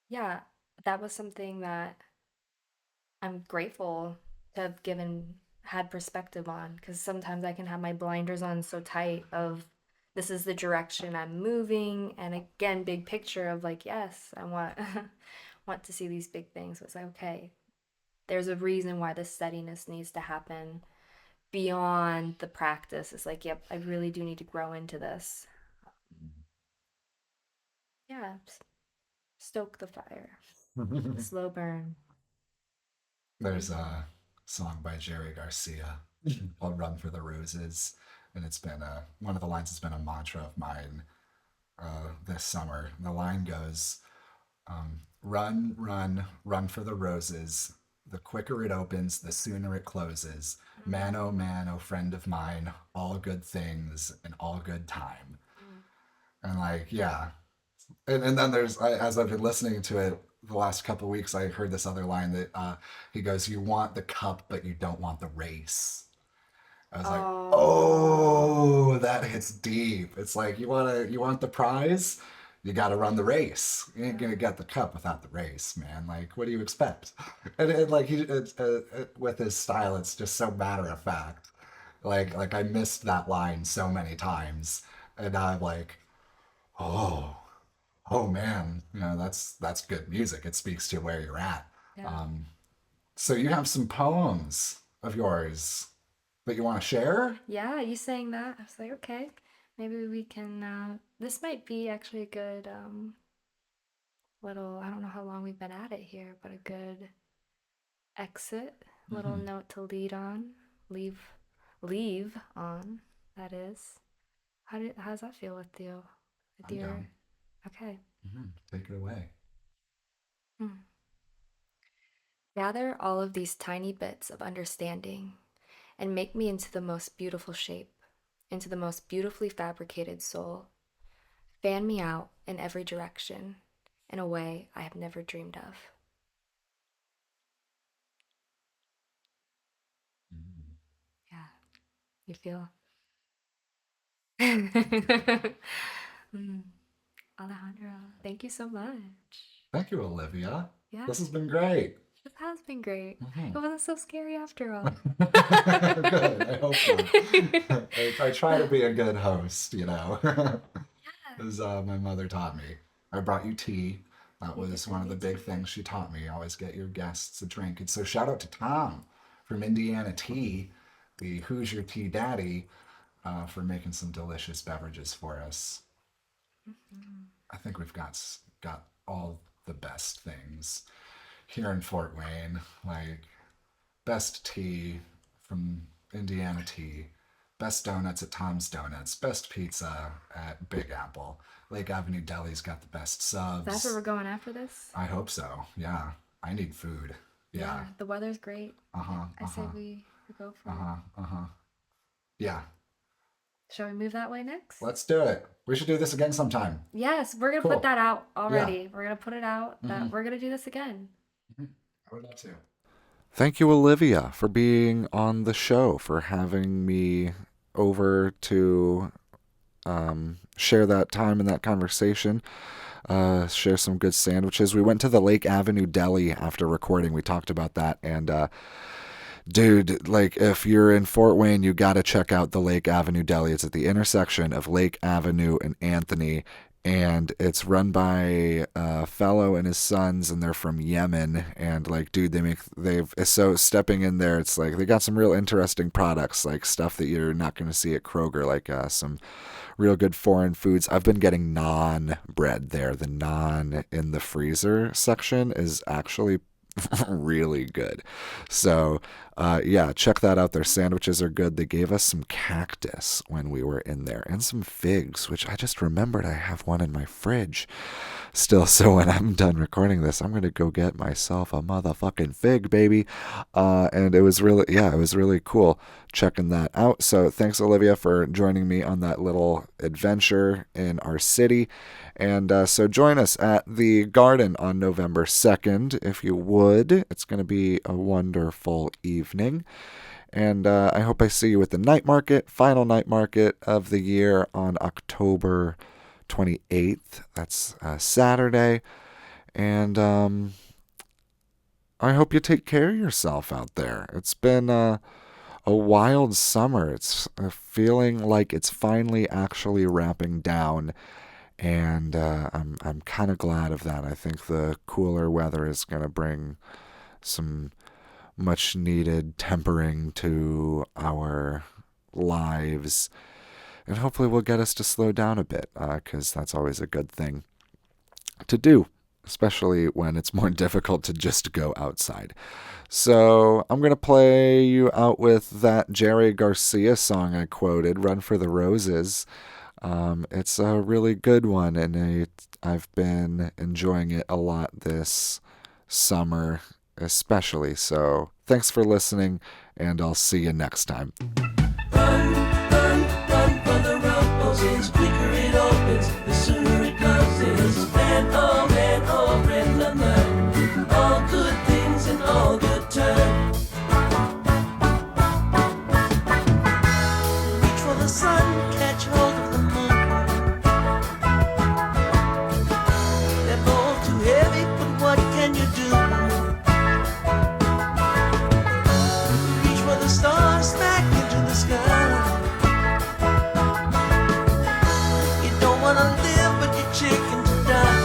Speaker 2: yeah, that was something that I'm grateful to have had perspective on, because sometimes I can have my blinders on so tight of this is the direction I'm moving, and again, big picture of like, yes, I want want to see these big things. So it's like, okay, there's a reason why this steadiness needs to happen beyond the practice. It's like, yep, I really do need to grow into this. Yeah, stoke the fire, slow burn.
Speaker 1: There's a song by Jerry Garcia called "Run for the Roses," and it's been one of the lines has been a mantra of mine this summer. The line goes, "Run, run, run for the roses. The quicker it opens, the sooner it closes. Man, oh man, oh friend of mine, all good things and all good time."
Speaker 2: Mm.
Speaker 1: And like, yeah, and then as I've been listening to it the last couple of weeks, I heard this other line that he goes, "You want the cup, but you don't want the race." I was like,
Speaker 2: Oh,
Speaker 1: "Oh, that hits deep." It's like you want the prize, you got to run the race. You ain't gonna
Speaker 2: yeah,
Speaker 1: get the cup without the race, man. Like, what do you expect? And like with his style, it's just so matter of fact. Like I missed that line so many times, and now I'm like, oh. Oh man, that's good music. It speaks to where you're at.
Speaker 2: yeah.
Speaker 1: Um, so you have some poems of yours that you want to share?
Speaker 2: Yeah, you saying that? I was like, okay, maybe we can. This might be actually a good little. I don't know how long we've been at it here, but a good exit, little
Speaker 1: Mm-hmm.
Speaker 2: note to leave, leave on. That is. How's that feel with you? With
Speaker 1: I'm
Speaker 2: your
Speaker 1: down.
Speaker 2: okay.
Speaker 1: Mm-hmm. Take it away.
Speaker 2: Hmm. Gather all of these tiny bits of understanding and make me into the most beautiful shape, into the most beautifully fabricated soul. Fan me out in every direction in a way I have never dreamed of.
Speaker 1: Mm-hmm.
Speaker 2: Yeah, you feel. mm. Alejandro, thank you so much.
Speaker 1: Thank you, Olivia.
Speaker 2: Yeah,
Speaker 1: This has been great.
Speaker 2: this has been great.
Speaker 1: Mm-hmm.
Speaker 2: It wasn't so scary after all.
Speaker 1: Good. I hope so. I try to be a good host,
Speaker 2: Yeah,
Speaker 1: as my mother taught me. I brought you tea. That
Speaker 2: you did
Speaker 1: was one
Speaker 2: bring
Speaker 1: of the
Speaker 2: me
Speaker 1: big
Speaker 2: tea.
Speaker 1: things she taught me. Always get your guests a drink. And so shout out to Tom from Indiana Tea, the Hoosier Tea Daddy, for making some delicious beverages for us.
Speaker 2: Mhm.
Speaker 1: I think we've got all the best things here in Fort Wayne, like best tea from Indiana Tea, best donuts at Tom's Donuts, best pizza at Big Apple. Lake Avenue Deli's got the best
Speaker 2: That's where
Speaker 1: subs.
Speaker 2: we're going after this?
Speaker 1: I hope so. Yeah, I need food. Yeah.
Speaker 2: Yeah, the weather's great.
Speaker 1: Uh huh.
Speaker 2: I
Speaker 1: Uh
Speaker 2: say
Speaker 1: huh.
Speaker 2: we go
Speaker 1: Uh
Speaker 2: for it.
Speaker 1: huh. Uh huh. Yeah.
Speaker 2: Shall we move that way next?
Speaker 1: Let's do it. We should do this again sometime.
Speaker 2: Yes, we're gonna put
Speaker 1: Cool.
Speaker 2: that out
Speaker 1: Yeah.
Speaker 2: already. We're gonna put it out
Speaker 1: Mm-hmm.
Speaker 2: that we're gonna do this again.
Speaker 1: Mm-hmm. I would love to.
Speaker 3: Thank you, Olivia, for being on the show, for having me over to share that time and that conversation, share some good sandwiches. We went to the Lake Avenue Deli after recording. We talked about that. And, dude, like, if you're in Fort Wayne, you got to check out the Lake Avenue Deli. It's at the intersection of Lake Avenue and Anthony. And it's run by a fellow and his sons, and they're from Yemen. And like, dude, they've so stepping in there, it's like they got some real interesting products, like stuff that you're not going to see at Kroger, like some real good foreign foods. I've been getting naan bread there. The naan in the freezer section is actually really good. So Yeah, check that out. Their sandwiches are good. They gave us some cactus when we were in there and some figs, which I just remembered I have one in my fridge still. So when I'm done recording this, I'm going to go get myself a motherfucking fig, baby. And it was really, yeah, it was really cool checking that out. So thanks, Olivia, for joining me on that little adventure in our city. And so join us at the Garden on November 2nd, if you would. It's going to be a wonderful evening. And I hope I see you at the night market, final night market of the year on October 28th. That's Saturday. And I hope you take care of yourself out there. It's been a wild summer. It's feeling like it's finally actually wrapping down. And I'm kind of glad of that. I think the cooler weather is going to bring some much needed tempering to our lives, and hopefully will get us to slow down a bit, because that's always a good thing to do, especially when it's more difficult to just go outside. So I'm going to play you out with that Jerry Garcia song I quoted, Run for the Roses. It's a really good one, and I've been enjoying it a lot this summer especially. So thanks for listening, and I'll see you next time.
Speaker 4: Run, run for the roses. Quicker it opens, the sooner it closes. Man, oh, friend of mine. All good things in all good time. Reach for the sun, catch hold of the moon. They're both too heavy, but what can you do? Reach for the stars, smack into the sky. You don't wanna live, but you're chicken to die.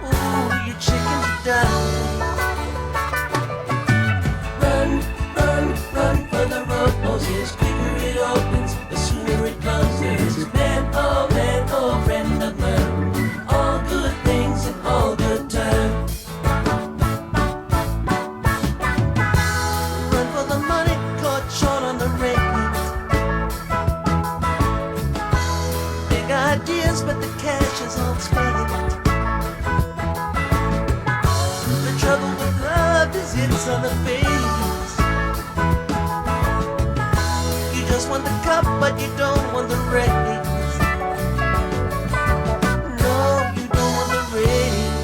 Speaker 4: Ooh, you're chicken to die. Run for the roses. Quicker it opens, the sooner it closes. Man, oh, friend of mine. All good things in all good time. Run for the money, caught short on the rent. Big ideas, but the cash is all spent. The trouble with love is it's on the face. You just want the cup, but you don't want the race. No, you don't want the race.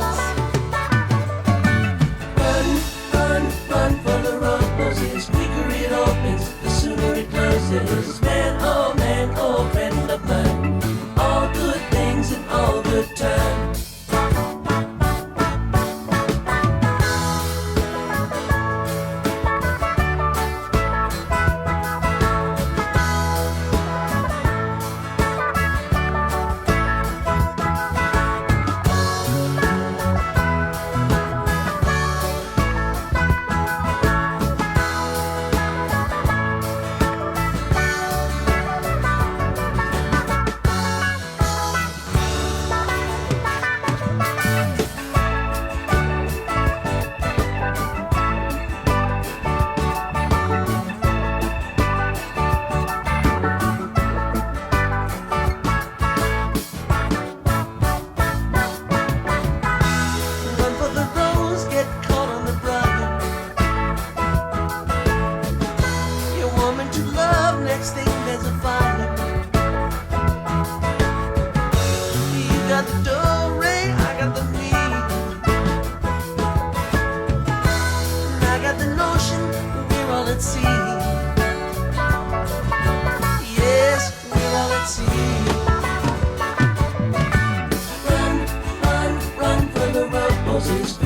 Speaker 4: Run for the roses. Quicker it opens, the sooner it closes. Man, oh, friend of mine. All good things in all good time. Run for the rose, get caught on the briar. Your woman to love, next thing there's a fire. You got the do-re, I got the me. And I got the notion we're all at sea. Yes, we're all at sea. Run for the roses.